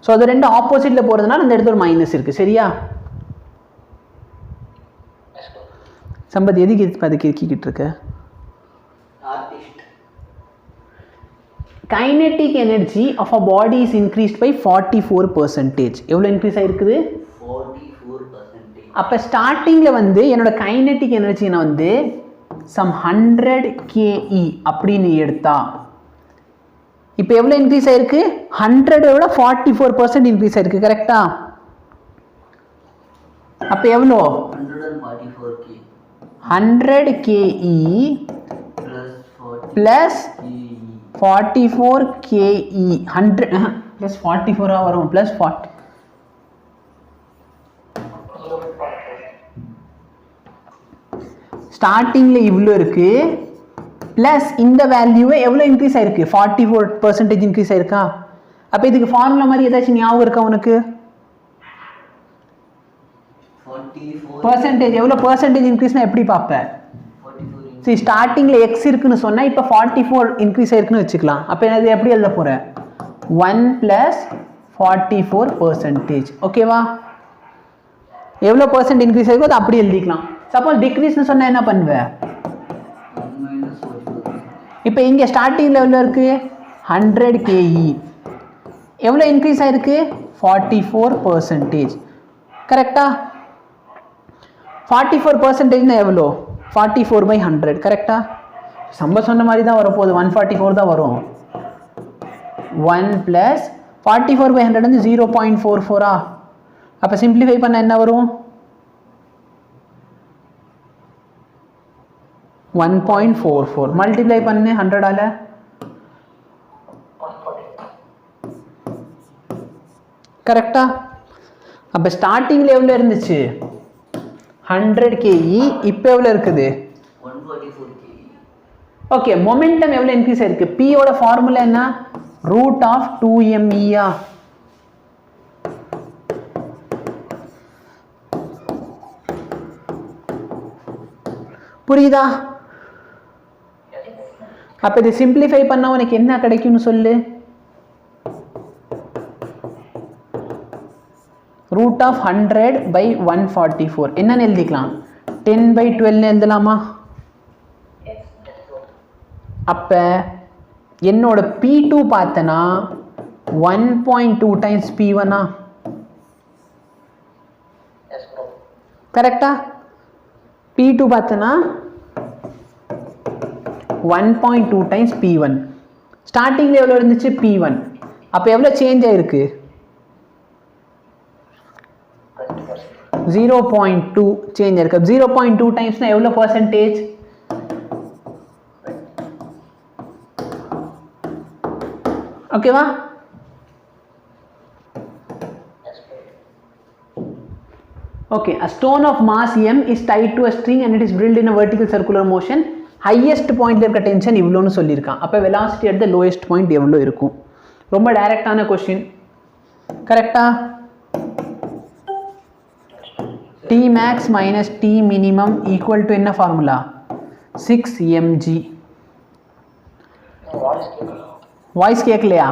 S1: ஸோ அது ரெண்டு ஆப்போசிட்டில் போகிறதுனால அந்த இடத்துல ஒரு மைனஸ் இருக்குது. சரியா? சம்பத் எதுக்கு அதுக்கு இருக்கிக்கிட்டு இருக்க? Kinetic energy of a body is increased by 44%. எவ்வளோ இன்க்ரீஸ் ஆகிருக்குது?
S2: 44%.
S1: அப்போ ஸ்டார்டிங்கில் வந்து என்னோட கைனெட்டிக் எனர்ஜி நான் வந்து சம் 100 kE அப்படின்னு எடுத்தா இப்போ எவ்வளோ இன்க்ரீஸ் ஆயிருக்கு? 100-ஓட 44% இன்க்ரீஸ் ஆயிருக்கு. கரெக்டா? அப்போ எவ்வளோ? 100 kE plus 44 kE. 100 plus 44 வரும் plus 40. ஸ்டார்டிங்கில் இவ்வளோ இருக்கு ப்ளஸ் இந்த வேல்யூவை எவ்வளோ இன்க்ரீஸ் ஆயிருக்கு? 44% இன்க்ரீஸ் ஆயிருக்கா? அப்போ இதுக்கு ஃபார்முலா மாதிரி ஏதாச்சும் ஞாபகம் இருக்கா உனக்கு? பர்சன்டேஜ் எவ்வளோ பர்சன்டேஜ் இன்க்ரீஸ்னா எப்படி பார்ப்பேன்? சரி, ஸ்டார்டிங்கில் எக்ஸ் இருக்குன்னு சொன்னால் இப்போ 44 இன்க்ரீஸ் ஆயிருக்குன்னு வச்சுக்கலாம். அப்போ அது எப்படி எழுத போகிறேன்? 1 + 44%. ஓகேவா? எவ்வளோ பர்சன்ட் இன்க்ரீஸ் ஆயிருக்கோ அது அப்படி எழுதிக்கலாம். சப்போஸ் டிக்ரீஸ்னு சொன்னால் என்ன பண்ணுவேன்? இப்போ இங்கே ஸ்டார்டிங் லெவலில் இருக்குது 100 kE. எவ்வளோ இன்க்ரீஸ் ஆயிருக்கு? 44%. கரெக்டா? 44%னா எவ்வளோ? 44/100. கரெக்டா? சம்ப சொன்ன மாதிரி தான் வரப்போகுது. 144 தான் வரும். 1 + 44/100 வந்து 0.44. அப்போ சிம்பிளிஃபை பண்ண என்ன வரும்? 1.44. மல்டிப்ளை பண்ணு 100ஆல. கரெக்டா? அப்போ ஸ்டார்டிங்கில் எவ்வளோ இருந்துச்சு? 100 kE. இப்போ எவ்வளோ இருக்குது?
S2: 144 kE.
S1: ஓகே, மொமெண்டம் எவ்வளோ இன்க்ரீஸ் ஆயிருக்கு? P-ஓட ஃபார்முலா என்ன? √2mE-ஆ? புரியுதா? அப்போ இது சிம்பிளிஃபை பண்ண உனக்கு என்ன கிடைக்கும்னு சொல்லு? √100/144 என்னன்னு எழுதிக்கலாம்? 10/12 எழுதலாமா? அப்போ என்னோட P2 பார்த்தனா 1.2 டைம்ஸ் P1. கரெக்டா? P2 பார்த்தனா 1.2 டைம்ஸ் P1. ஸ்டார்டிங்கில் எவ்வளோ இருந்துச்சு? P1. அப்போ எவ்வளோ சேஞ்ச் ஆயிருக்கு? 0.2 சேஞ்ச் ஆயிருக்கு. 0.2 டைம்ஸ்னா எவ்வளோ பர்சன்டேஜ்? ஓகேவா? Okay, a stone of mass m is tied to a string and it is drilled in a vertical circular motion. Highest point இருக்க டென்ஷன் இவ்வளோன்னு சொல்லியிருக்கான். அப்போ velocity at the lowest point எவ்வளோ இருக்கும்? ரொம்ப டைரக்டான கொஸ்டின். கரெக்டா? T max minus T minimum equal to என்ன formula? 6mg. Voice கேட்கலையா?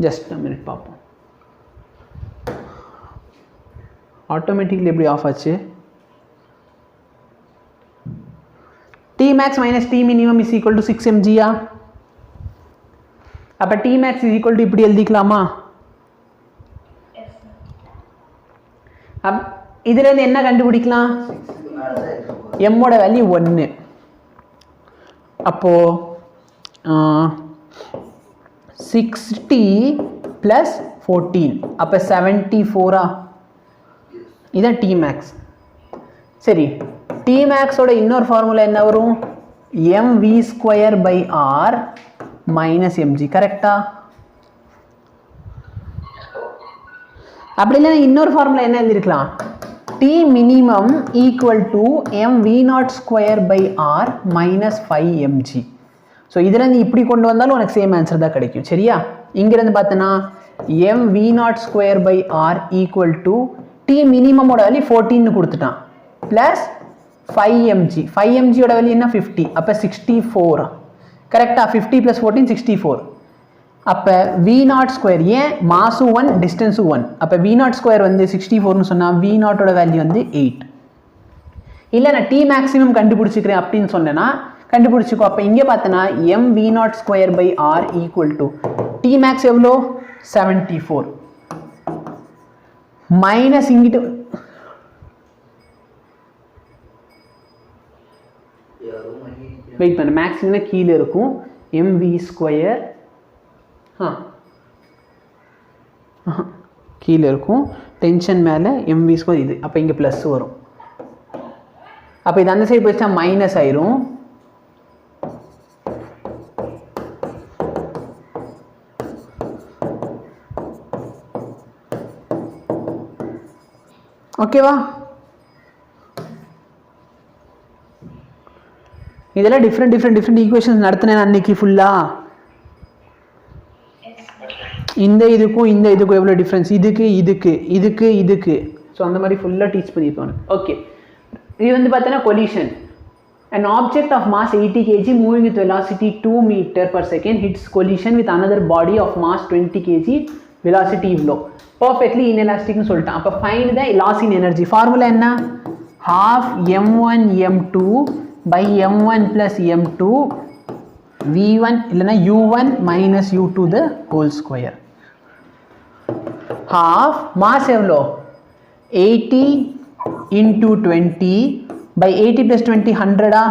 S1: Just a minute பார்ப்போம். ஆட்டோமேட்டிக்லி எப்படி ஆஃப் ஆச்சு? T max minus T minimum is equal to 6mg-ஆ? அப்போ T max is equal to இப்படி எழுதிக்கலாமா? இதுலேருந்து என்ன கண்டுபிடிக்கலாம்? எம்மோட வேல்யூ 1. அப்போது 60 + 14 அப்போ 74 இதான் Tmax. சரி, Tmaxோட இன்னொரு ஃபார்முலா என்ன வரும்? mv²/r - mg. கரெக்டா? அப்படி இல்லை இன்னொரு ஃபார்முலா என்ன எழுதிருக்கலாம்? T minimum = mv02/r - 5mg. So இதில் நீ இப்படி கொண்டு வந்தாலும் உனக்கு சேம் ஆன்சர் தான் கிடைக்கும். சரியா? இங்கிருந்து பார்த்தனா mv02/r = T மினிமமோட வேல்யூ 14 கொடுத்துட்டான் ப்ளஸ் 5mg. 5mgயோட வேல்யூ என்ன? 50. அப்போ 64. கரெக்டா? 50 + 14 64. அப்போ v02 ஏன் மாசு 1 டிஸ்டன்ஸு 1. அப்போ v02 வந்து 64ன்னு சொன்னால் v0ஓட வேல்யூ வந்து 8. இல்லை நான் T மேக்ஸிமம் கண்டுபிடிச்சிக்கிறேன் அப்படின்னு சொன்னேன்னா கண்டுபிடிச்சிக்கோ. அப்போ இங்கே பார்த்தனா mv02/r = T மேக்ஸ் எவ்வளோ? 74 மைனஸ் இங்கிட்டு வெயிட் பண்ண மேக்ஸிமம் கீழே இருக்கும் mv² கீழே இருக்கும் டென்ஷன் மேலே mv² இது. அப்போ இங்கே ப்ளஸ் வரும். அப்போ இது அந்த சைடு போயிடுச்சா மைனஸ் ஆயிரும். ஓகேவா? இதெல்லாம் டிஃப்ரெண்ட் ஈக்குவேஷன்ஸ் நடத்தினேன் அன்னைக்கு ஃபுல்லாக. இந்த இதுக்கும் இந்த இதுக்கும் எவ்வளோ டிஃப்ரென்ஸ், இதுக்கு. ஸோ அந்த மாதிரி ஃபுல்லாக டீச் பண்ணியிருப்பாங்க. ஓகே, இது வந்து பார்த்தீங்கன்னா collision. An object of mass 80 kg moving with velocity 2 m/s hits collision with another body of mass 20 kg velocity இவ்வளோ. பர்ஃபெக்ட்லி இன்எலாஸ்டிக்னு சொல்லிட்டான். அப்போ find the loss in energy. Formula என்ன? ½ m1 m2 by m1 plus m2 v1 இல்லைன்னா u1 minus u2 the whole square. half mass எவ்வளோ? 80 into 20 by 80 plus 20 100.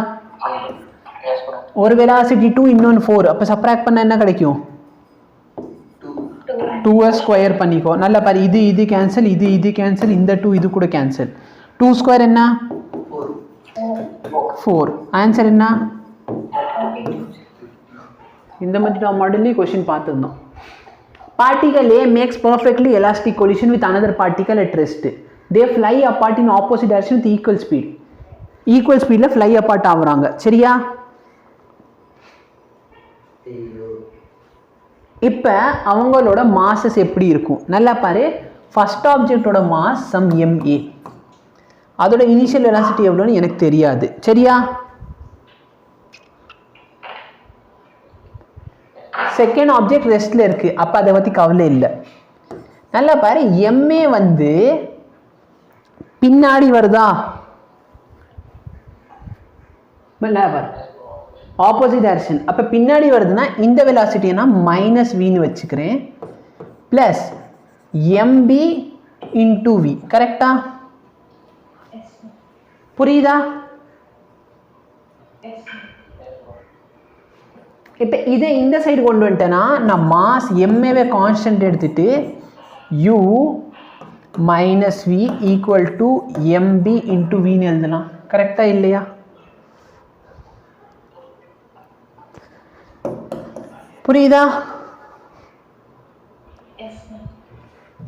S1: ஒரு velocity 2 இன்னொன்று 4. அப்போ சப்ராக்ட் பண்ண என்ன கிடைக்கும்? 2 ஸ்கொயர் பண்ணிக்கோ. நல்லா பாரு, இது கேன்சல், இது கேன்சல், இந்த 2 இது கூட கேன்சல். 2 ஸ்கொயர் என்ன? 4. ஆன்சர் என்ன? இந்த மாதிரி நான் மாடல்லே கொஸ்டின் பார்த்துருந்தோம். Particle A makes perfectly elastic collision with another particle at rest. They fly apart in opposite direction with equal speed. Equal speedல fly apart ஆகுறாங்க. சரியா? இப்போ அவங்களோட மாசஸ் எப்படி இருக்கும்? நல்லா பாரு, ஃபர்ஸ்ட் ஆப்ஜெக்டோட மாஸ் சம் ma. அதோட இனிஷியல் வெலாசிட்டி எவ்வளோன்னு எனக்கு தெரியாது. சரியா? செகண்ட் ஆப்ஜெக்ட் ரெஸ்ட்ல இருக்கு. அப்போ அதை பற்றி கவலை இல்லை. நல்லா பாரு, ma வந்து பின்னாடி வருதா? Opposite direction. அப்போ பின்னாடி வருதுன்னா இந்த வெலாசிட்டினா -vன்னு வச்சுக்கிறேன் ப்ளஸ் mb into v. கரெக்டா? புரியுதா? இப்போ இதை இந்த சைடு கொண்டு வந்துட்டேன்னா நான் மாஸ் எம்ஏவே கான்ஸ்டன்ட் எடுத்துட்டு u minus v equal to mb into vன்னு எழுதலாம். கரெக்டா இல்லையா? புரியுதா?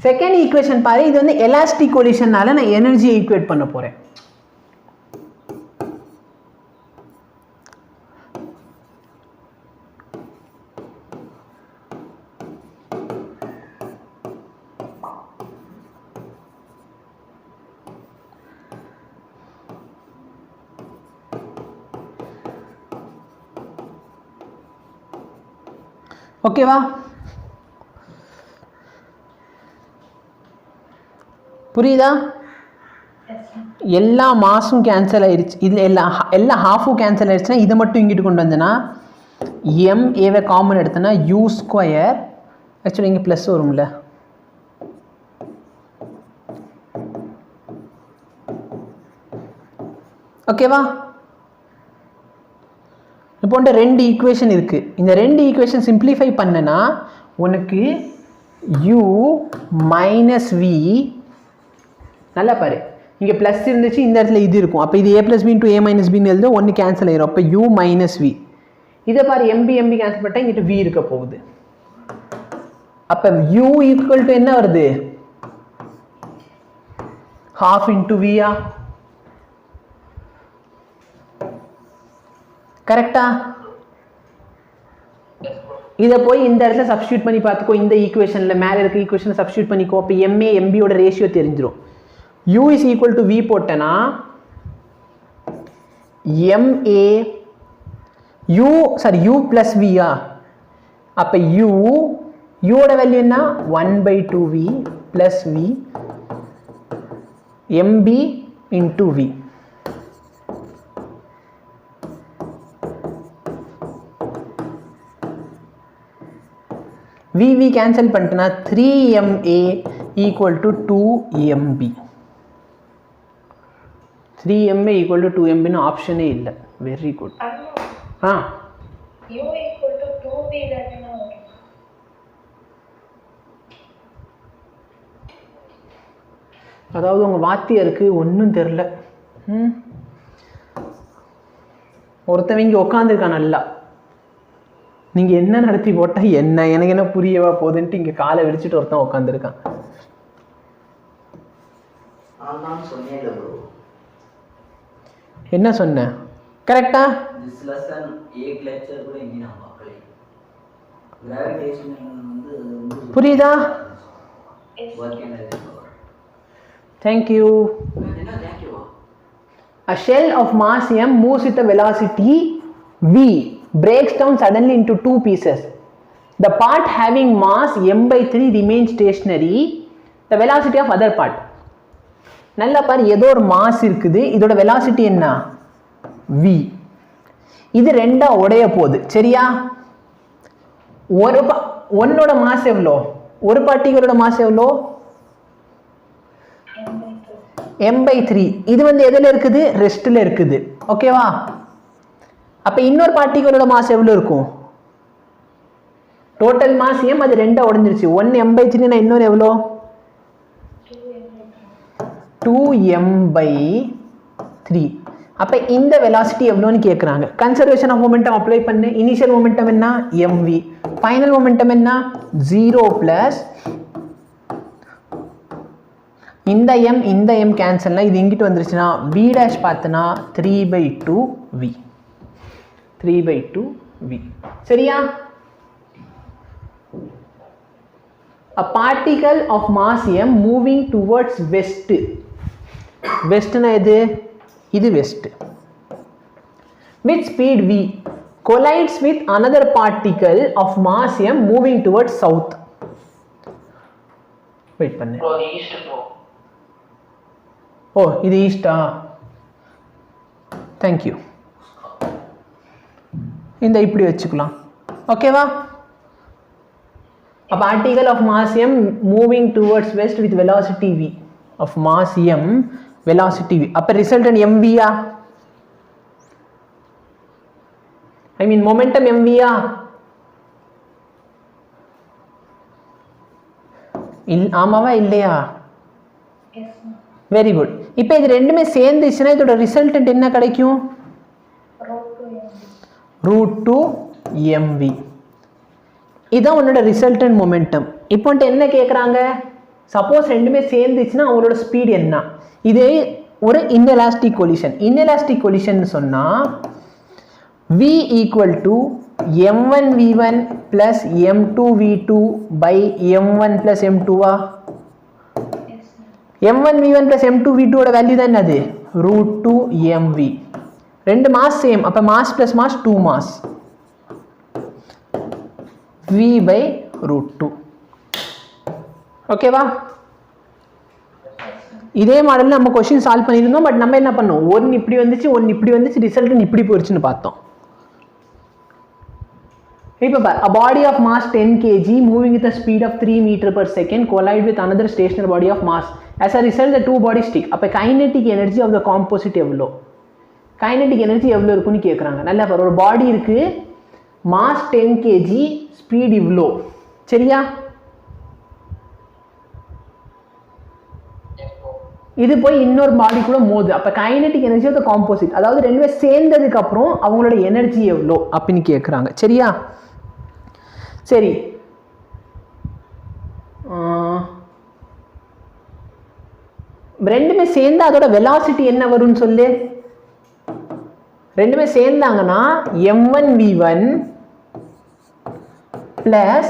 S1: செகண்ட் ஈக்குவேஷன் பாரு, இது வந்து எலாஸ்டிக் கொலிஷன்னால நான் எனர்ஜியை ஈக்குவேட் பண்ண போறேன். ஓகேவா? புரியுதா? எல்லா மாஸும் கேன்சல் ஆயிடுச்சு. இதில் எல்லா ஹாஃபும் கேன்சல் ஆயிடுச்சுன்னா இதை மட்டும் இங்கிட்டு கொண்டு வந்தேன்னா ஏவை காமன் எடுத்தேன்னா u ஸ்கொயர். ஆக்சுவலி இங்கே ப்ளஸ் வரும்ல. ஓகேவா? இப்போ ரெண்டு ஈக்குவேஷன் இருக்குது. இந்த ரெண்டு ஈக்குவேஷன் சிம்பிளிஃபை பண்ணனா உனக்கு u மைனஸ் வி, நல்லா பாரு, இங்கே ப்ளஸ் இருந்துச்சு, இந்த இடத்துல இது இருக்கும். அப்போ இது a + b × a - b எழுத ஒன்று கேன்சல் ஆயிரும். அப்போ u மைனஸ் வி. இதை பாரு, mb கேன்சல் பண்ணிட்டா இங்கிட்ட v இருக்க போகுது. அப்போ u ஈக்குவல் டு என்ன வருது? ½ × v-ஆ? கரெக்டா? இதை போய் இந்த இடத்துல சப்ஸ்டியூட் பண்ணி பார்த்துக்கோ. இந்த ஈக்குவேஷனில் மேலே இருக்க ஈக்குவேஷனை சப்ஸ்டியூட் பண்ணிக்கோ. அப்போ MA MBயோட ரேஷியோ தெரிஞ்சிடும். U is equal to V போட்டேன்னா U ப்ளஸ் வியா? அப்போ யூவோட வேல்யூ என்ன? 1/2V plus v MB × V. V cancel பண்ணிட்டேன்னா 3MA equal to 2MB. 3MA equal to 2MBன்னு ஆப்ஷனே இல்லை. Very good.
S3: U equal to 2V தானே வரும்.
S1: அதாவது உங்கள் வாத்தியாருக்கு ஒன்றும் தெரில. ஒருத்தவங்க உட்காந்துருக்கான் நல்லா, நீங்கள் என்ன நடத்தி போட்டால் என்ன, எனக்கு என்ன புரியவா போகுதுன்ட்டு இங்கே காலை விரிச்சிட்டு ஒருத்தன் உட்காந்துருக்கான். என்ன சொன்ன? கரெக்டா? புரியுதா? Thank you. A shell of mass m moves with a velocity v, breaks down suddenly into two pieces. The part having mass m/3 remains stationary. The velocity of other part. நல்லா பாரு, ஏதோ ஒரு மாஸ் இருக்குது, இதோட வெலாசிட்டி என்ன? v. இது ரெண்டா உடைய போகுது, சரியா? ஒன்னோட மாஸ் எவ்வளோ? ஒரு பார்ட்டிகளோட மாஸ் எவ்வளோ? m/3. இது எதில் இருக்குது? ரெஸ்ட்டில் இருக்குது, ஓகேவா? அப்போ இன்னொரு பார்ட்டிகளோட மாஸ் எவ்வளோ இருக்கும்? டோட்டல் மாஸ் m, அது ரெண்டா உடஞ்சிருச்சு. 1 m/3னா இன்னொரு எவ்வளோ? 2m/3. அப்போ இந்த வெலாசிட்டி எவ்வளோன்னு கேட்குறாங்க. கன்சர்வேஷன் ஆஃப் மொமெண்டம் அப்ளை பண்ணு. இனிஷியல் மொமெண்டம் என்ன? mv. ஃபைனல் மொமெண்டம் என்ன? 0 ப்ளஸ் இந்த m கேன்சல்னா இது இங்கிட்டு வந்துருச்சுன்னா v டேஷ் பார்த்தனா 3/2v. 3/2v, சரியா? A particle of mass m moving towards west. westனா எது? இது west. with speed v collides with another particle of mass m moving towards south. wait பண்ணு. ஓ, இது ஈஸ்டா? தேங்க்யூ. இந்த இப்படி வச்சுக்கலாம், ஓகேவா? A particle of mass m moving towards west with velocity v of mass m, velocity v. அப்ப resultant mv ah? I mean momentum mv ஆ? ஆமாவா இல்லையா? Very good. இப்போ இது ரெண்டுமே சேர்ந்துச்சுன்னா இதோட ரிசல்டன்ட் என்ன கிடைக்கும்? √2mv. இதுதான் உன்னோட ரிசல்டன்ட் மொமெண்டம். இப்போ என்ன கேட்குறாங்க? சப்போஸ் ரெண்டுமே சேர்ந்துச்சுன்னா அவங்களோட ஸ்பீட் என்ன? இதே ஒரு இன்எலாஸ்டிக் கொலிஷன். இன்எலாஸ்டிக் கொலிஷன் சொன்னால் v equal to m1v1 plus m2v2 by m1 plus m2வா? m1v1 ப்ளஸ் m2v2 ஓட வேல்யூ தான் என்னது? √2mv. ரெண்டு மாஸ் சேம், அப்போ mass plus mass 2 mass, v by √2. ஓகேவா? இதே மாடலில் நம்ம கொஸ்டின் சால்வ் பண்ணியிருந்தோம். பட் நம்ம என்ன பண்ணோம்? ஒன்று இப்படி வந்துச்சு, ஒன்று இப்படி வந்துச்சு, ரிசல்ட் இப்படி போயிடுச்சுன்னு பார்த்தோம். இப்போ a body of mass 10 kg moving with a speed of 3 m/s collide with another stationary body of mass. As a result, the two bodies stick. அப்போ kinetic energy of the composite எவ்வளோ? Kinetic energy எவ்வளோ இருக்குன்னு கேட்குறாங்க. நல்லா பாரு, ஒரு பாடி இருக்குது, mass 10 kg, speed இவ்வளோ, சரியா? இது போய் இன்னொரு பாடி கூட மோது, அப்போ kinetic energy of the composite, அதாவது ரெண்டுமே சேர்ந்ததுக்கு அப்புறம் அவங்களோட எனர்ஜி எவ்வளோ அப்படின்னு கேட்குறாங்க, சரியா? சரி, ரெண்டுமே சேர்ந்தா அதோட வெலாசிட்டி என்ன வரும்னு சொல்லு. ரெண்டுமே சேர்ந்தாங்கன்னா m1v1 plus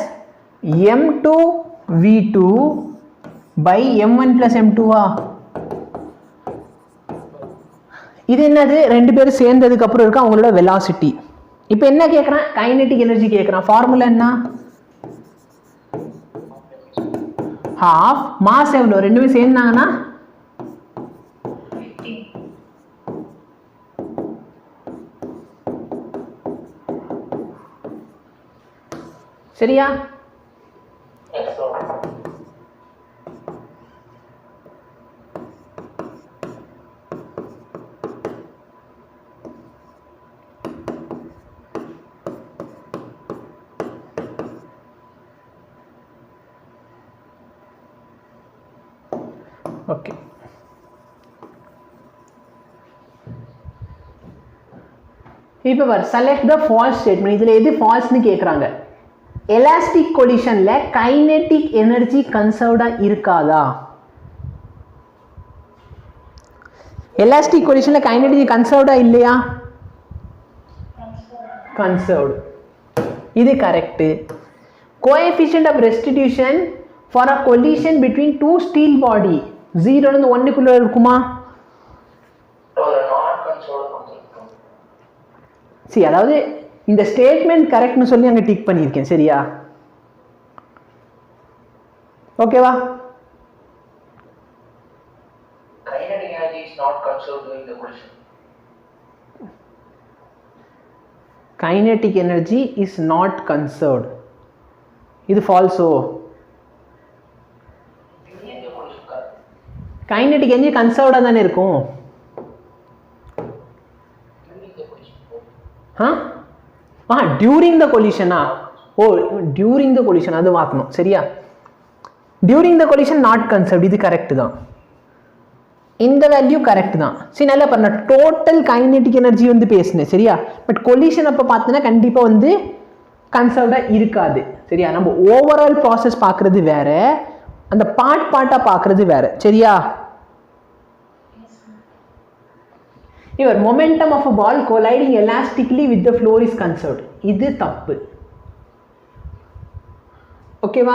S1: m2v2 by m1 plus m2 இது என்னது? ரெண்டு பேரும் சேர்ந்ததுக்கு அப்புறம் இருக்கு அவங்களோட வெலாசிட்டி. இப்போ என்ன கேட்குறான்? கைனடிக் எனர்ஜி கேட்குறான். ஃபார்முலா என்ன? half மாஸ் எவ்வளோ? ரெண்டுமே சேர்ந்தாங்கன்னா சரியா? ஓகே, இப்போ பார், செலக்ட் த ஃபால்ஸ் ஸ்டேட்மெண்ட். இதில் எது ஃபால்ஸ்னு கேட்குறாங்க. எலாஸ்டிக் கொலிஷன்ல கைனெட்டிக் எனர்ஜி கன்சர்வ்டா இருக்காதா? எலாஸ்டிக் கொலிஷன்ல கைனெட்டிக் கன்சர்வ்டா இல்லையா? கன்சர்வ்டு. இது correct. Coefficient of restitution for a collision between two steel body 0 இருந்து 1 இருக்குமா? சரி, அதாவது இந்த ஸ்டேட்மெண்ட் கரெக்ட்னு சொல்லி அங்கே டிக் பண்ணியிருக்கேன், சரியா? ஓகேவா?
S4: Kinetic energy is not conserved during the collision.
S1: Kinetic energy is not conserved. இது ஃபால்ஸோ? கைனெட்டிக் எனர்ஜி கன்சர்வ்டா தானே இருக்கும். டியூரிங் த கொலிஷனா? ஓ, டியூரிங் த கொலிஷன் அது மாற்றணும், சரியா? During the collision not conserved, இது கரெக்ட் தான். இந்த வேல்யூ கரெக்ட் தான். சரி, நல்லா பண்ண. டோட்டல் கைனெட்டிக் எனர்ஜி வந்து பேசினேன், சரியா? பட் கொலிஷன் அப்போ பார்த்தோன்னா கண்டிப்பாக வந்து கன்சர்வ்டாக இருக்காது, சரியா? நம்ம ஓவரால் ப்ராசஸ் பார்க்குறது வேற, அந்த பார்ட்டாக பார்க்குறது வேற, சரியா? Your momentum of a ball colliding elastically with the floor is conserved. இது தப்பு, ஓகேவா?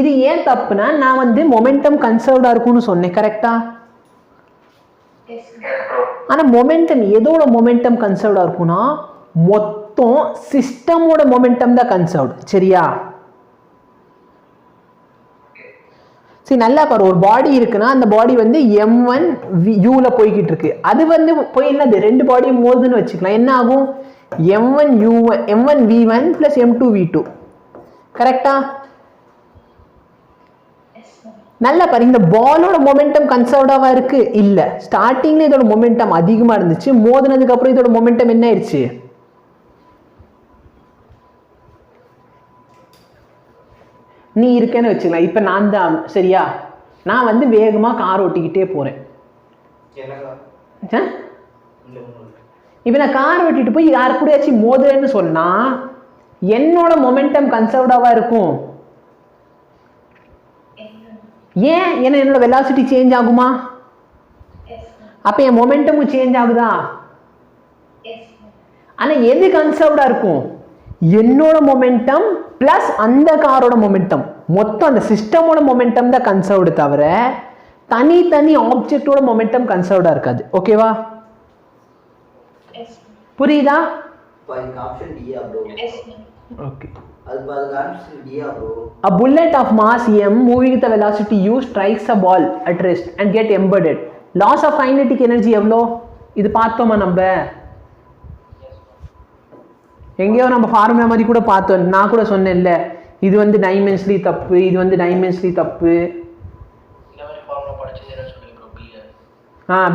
S1: இது ஏன் தப்புனா, நான் வந்து மொமெண்டம் கன்சர்வ்டா இருக்கும்னு சொன்னேன், கரெக்டா? ஆனா மொமெண்டம் எதோட மொமெண்டம் கன்சர்வ்டா இருக்கும்னா, மொத்தம் சிஸ்டமோட மொமெண்டம் தான் கன்சர்வ்ட், சரியா? சரி, நல்லா பாரு. ஒரு பாடி இருக்குன்னா அந்த பாடி வந்து m1 u-ல போய்கிட்டு இருக்கு. அது வந்து போய் என்னது, ரெண்டு பாடியும் மோதுன்னு வச்சுக்கலாம். என்ன ஆகும்? m1 v1 plus m2 v2, கரெக்டா? நல்லா பாரு. இந்த பாலோட மொமெண்டம் கன்சர்வ்டாவா இருக்கு? இல்ல. ஸ்டார்டிங்ல இதோட மொமெண்டம் அதிகமா இருந்துச்சு, மோதினதுக்கு அப்புறம் இதோட மொமெண்டம் என்ன ஆயிடுச்சு? நீ இருக்கேன்னு வச்சுக்கலாம். இப்போ நான் தான், சரியா? நான் வந்து வேகமாக கார் ஓட்டிக்கிட்டே போகிறேன். இப்போ நான் கார் ஓட்டிட்டு போய் யாரு கூடயாச்சும் மோதுறேன்னு சொன்னால் என்னோட மொமெண்டம் கன்சர்வ்டாவா இருக்கும். ஏன்? ஏன்னா என்னோட வெலாசிட்டி சேஞ்ச் ஆகுமா? அப்போ என் மொமெண்டமும் சேஞ்ச் ஆகுதா? ஆனால் எது கன்சர்வ்டா இருக்கும்? என்னோட மொமெண்டம் பிளஸ் அந்த காரோட மொமெண்டம், மொத்தம் அந்த சிஸ்டமோட மொமெண்டம் தான் கன்சர்வ்டு, தவிர தனி ஆப்ஜெக்டோட மொமெண்டம் கன்சர்வ்டா இருக்காது, ஓகேவா? புரியுதா?
S2: Option D bro.
S1: ஓகே.
S2: அதுக்கு option D bro.
S1: A bullet of mass m moving with the velocity u strikes a ball at rest and get embedded. Loss of kinetic energy எவ்வளோ? இது பார்த்தோமா நம்ம? எங்கேயோ நம்ம ஃபார்முலா மாதிரி கூட பார்த்தோம். நான் கூட சொன்னேன்ல, இது வந்து டைமென்ஷனலி தப்பு, இது வந்து டைமென்ஷனலி தப்பு.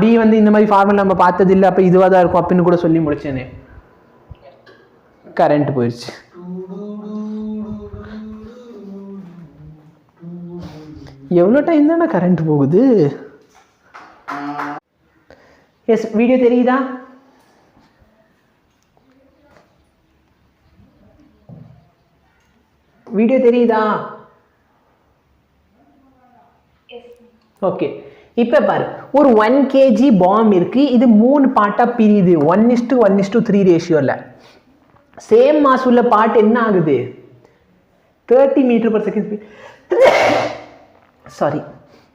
S1: பி வந்து இந்த மாதிரி ஃபார்முலா நம்ம பார்த்தது இல்லை, அப்போ இதுவாக தான் இருக்கும் அப்படின்னு கூட சொல்லி முடிச்சேனே. கரண்ட் போயிடுச்சு. எவ்வளோ டைம் தானே கரண்ட் போகுது? எஸ், வீடியோ தெரியுதா? வீடியோ தெரியுதா? ஓகே, இப்போ பாரு, ஒரு 1 kg பாம் இருக்கு. இது 3 பார்ட்டாக பிரியுது 1:1:3 ரேஷியோவில். சேம் மாஸ் உள்ள பார்ட் என்ன ஆகுது? 30 m/s சாரி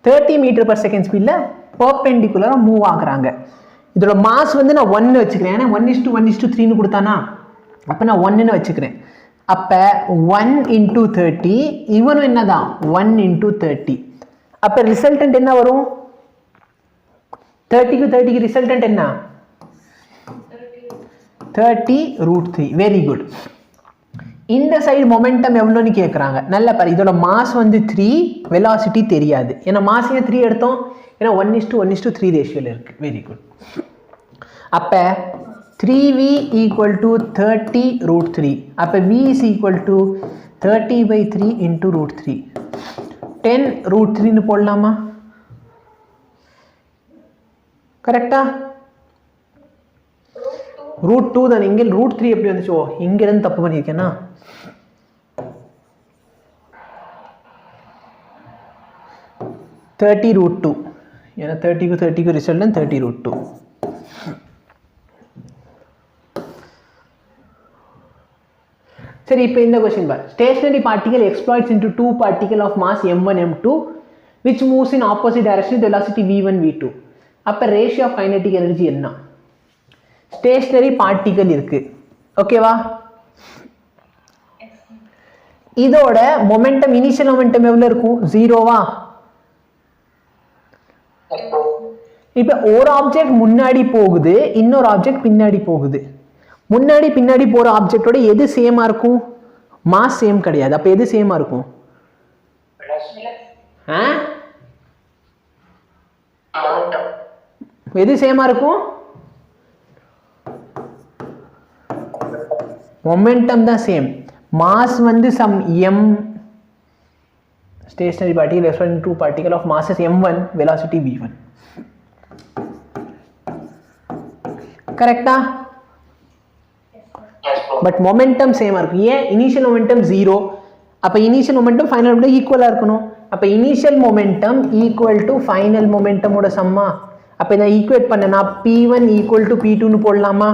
S1: 30 m/s ஸ்பீடில் பர்பெண்டிகுலராக மூவ் ஆகுறாங்க. இதோட மாஸ் வந்து நான் 1 வச்சுக்கிறேன், ஏன்னா 1:1:3 கொடுத்தானா, அப்போ நான் 1 வச்சுக்கிறேன். அப்போ 1 × 30, இவனும் என்னதான் 1 × 30. அப்போ ரிசல்டன்ட் என்ன வரும்? 30க்கு 30க்கு ரிசல்டன்ட் என்ன? 30√3. Very good. இந்த சைடு மொமெண்டம் எவ்வளோன்னு கேட்குறாங்க. நல்லா பாரு, இதோட மாஸ் வந்து 3, வெலாசிட்டி தெரியாது. ஏன்னா மாஸ் ஏன் 3 எடுத்தோம்? ஏன்னா 1:1:3 ரேஷியோவில் இருக்குது. Very good. அப்போ 3v = 30√3. அப்போ v = 30/3 × √3. 10√3ன்னு போடலாமா? கரெக்டா? √2 தான். இங்கே √3 எப்படி வந்துச்சோ, இங்கிருந்து தப்பு பண்ணியிருக்கேன்னா. (30√2). ஏன்னா 30க்கு 30க்கு ரிசல்ட் 30√2. சரி, இப்போ இந்த கொஸ்டின் பார். Stationary particle explodes into 2 particle of mass m1 m2 which moves in opposite direction with velocity v1 v2. அப்போ ரேஷியோ ஆஃப் கைனெட்டிக் எனர்ஜி என்ன? ஸ்டேஷனரி பார்ட்டிகல் இருக்கு, ஓகேவா? இதோட மொமெண்டம், இனிஷியல் மொமெண்டம் எவ்வளோ இருக்கும்? 0வா? இப்போ ஒரு ஆப்ஜெக்ட் முன்னாடி போகுது, இன்னொரு ஆப்ஜெக்ட் பின்னாடி போகுது. முன்னாடி பின்னாடி போகிற ஆப்ஜெக்டோட எது சேமாக இருக்கும்? மாஸ் சேம் கிடையாது. அப்போ எது சேமாக இருக்கும்? எது சேமாக இருக்கும்? மொமெண்டம் தான் சேம். மாஸ் வந்து some m, stationary particle exploded into 2 particle of masses m1, velocity v1. கரெக்டா? பட் மொமெண்டம் சேமாக இருக்கும். ஏன்? Initial momentum 0. அப்போ இனிஷியல் மொமெண்டம் ஃபைனல் மொமெண்டம் ஈக்குவலாக இருக்கணும். அப்போ initial momentum equal to final மொமெண்டமோட சம்மா. அப்போ இதை ஈக்குவேட் பண்ணனா P1 = P2ன்னு போடலாமா?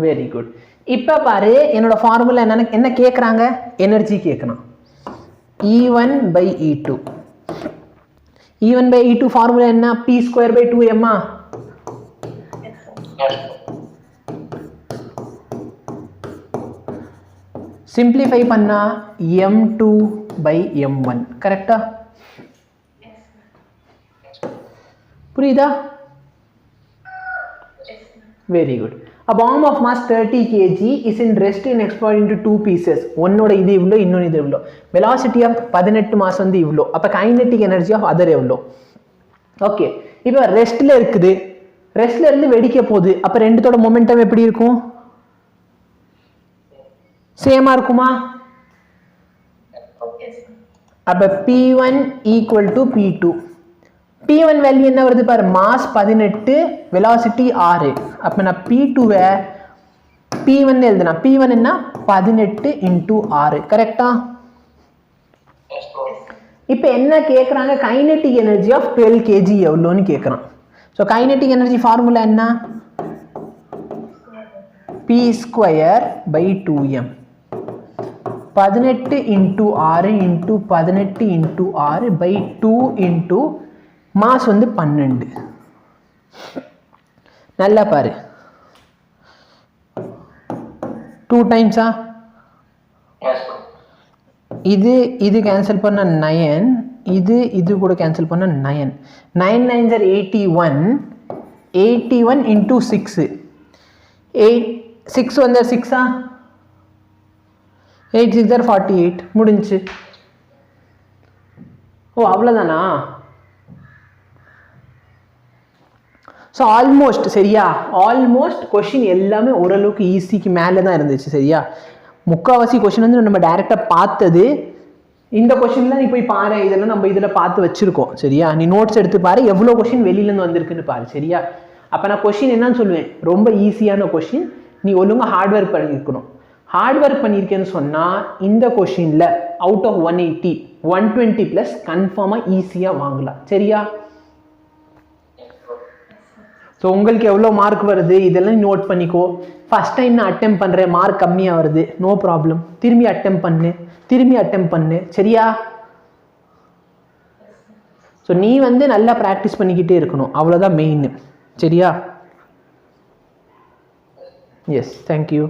S1: Very good. இப்போ பாரு, என்னோட ஃபார்முலா என்ன கேட்குறாங்க? எனர்ஜி கேட்கணும். E1/E2. E1/E2 ஃபார்முலா என்ன? P²/2m. சிம்பிளிஃபை பண்ணா m2/m1. கரெக்டா? புரியுதா? Very good. A bomb of mass 30 kg is in rest and exploded into 2 pieces. ஒன்னோட இது இவ்வளோ, இன்னொன்று இது இவ்வளோ. வெலாசிட்டி ஆஃப் 18 மாஸ் வந்து இவ்வளோ. அப்போ கைனெட்டிக் எனர்ஜி ஆஃப் அதர் எவ்வளோ? ஓகே, இப்போ ரெஸ்ட்டில் இருக்குது, ரெஸ்ட்ல இருந்து வெடிக்க போகுது. அப்போ ரெண்டுத்தோட மொமெண்டம் எப்படி இருக்கும்? சேமா இருக்குமா? அப்போ P1 = P2. P1 வேல்யூ என்ன வருது பாரு? Mass 18, velocity 6. அப்போ நான் P2வை P1 எழுதுனா, P1 என்ன? 18 × 6. கரெக்டா? இப்போ என்ன கேட்குறாங்க? கைனெட்டிக் எனர்ஜி ஆஃப் 12 kg எவ்வளோன்னு கேட்குறான். ஸோ கைனெட்டிக் எனர்ஜி ஃபார்முலா என்ன? P²/2m. 18 × 6 × 18 × 6/2 × மாஸ் வந்து 12. நல்லா பாரு, 2 டைம்ஸா? இது கேன்சல் பண்ண 9, இது கூட கேன்சல் பண்ண 9. 9 9s are 81. 81 × 6. 6 வந்து 6ஆ? 8 6 are 48. முடிஞ்சு. ஓ, அவ்வளோதானா? ஸோ ஆல்மோஸ்ட் சரியா, ஆல்மோஸ்ட் கொஷின் எல்லாமே ஓரளவுக்கு ஈஸிக்கு மேலே தான் இருந்துச்சு சரியா. முக்கால்வாசி கொஷின் வந்து நம்ம டைரெக்டாக பார்த்தது. இந்த கொஷின்லாம் நீ போய் பாரு, இதெல்லாம் நம்ம இதில் பார்த்து வச்சுருக்கோம் சரியா. நீ நோட்ஸ் எடுத்து பாரு, எவ்வளோ கொஷின் வெளியிலேருந்து வந்திருக்குன்னு பாரு சரியா. அப்போ நான் கொஷின் என்னன்னு சொல்லுவேன், ரொம்ப ஈஸியான கொஷின், நீ ஒழுங்காக ஹார்ட் ஒர்க் பண்ணியிருக்கணும். ஹார்ட் ஒர்க் பண்ணியிருக்கேன்னு சொன்னால் இந்த கொஷினில் அவுட் ஆஃப் 180 120 ப்ளஸ் கன்ஃபார்மாக ஈஸியாக வாங்கலாம் சரியா. ஸோ உங்களுக்கு எவ்வளோ மார்க் வருது இதெல்லாம் நோட் பண்ணிக்கோ. ஃபஸ்ட் டைம் நான் அட்டெம்ப் பண்ணுறேன், மார்க் கம்மியாக வருது, நோ ப்ராப்ளம், திரும்பி அட்டெம்ப் பண்ணு சரியா. ஸோ நீ வந்து நல்லா ப்ராக்டிஸ் பண்ணிக்கிட்டே இருக்கணும், அவ்வளோதான் மெயின் சரியா. Yes, thank you.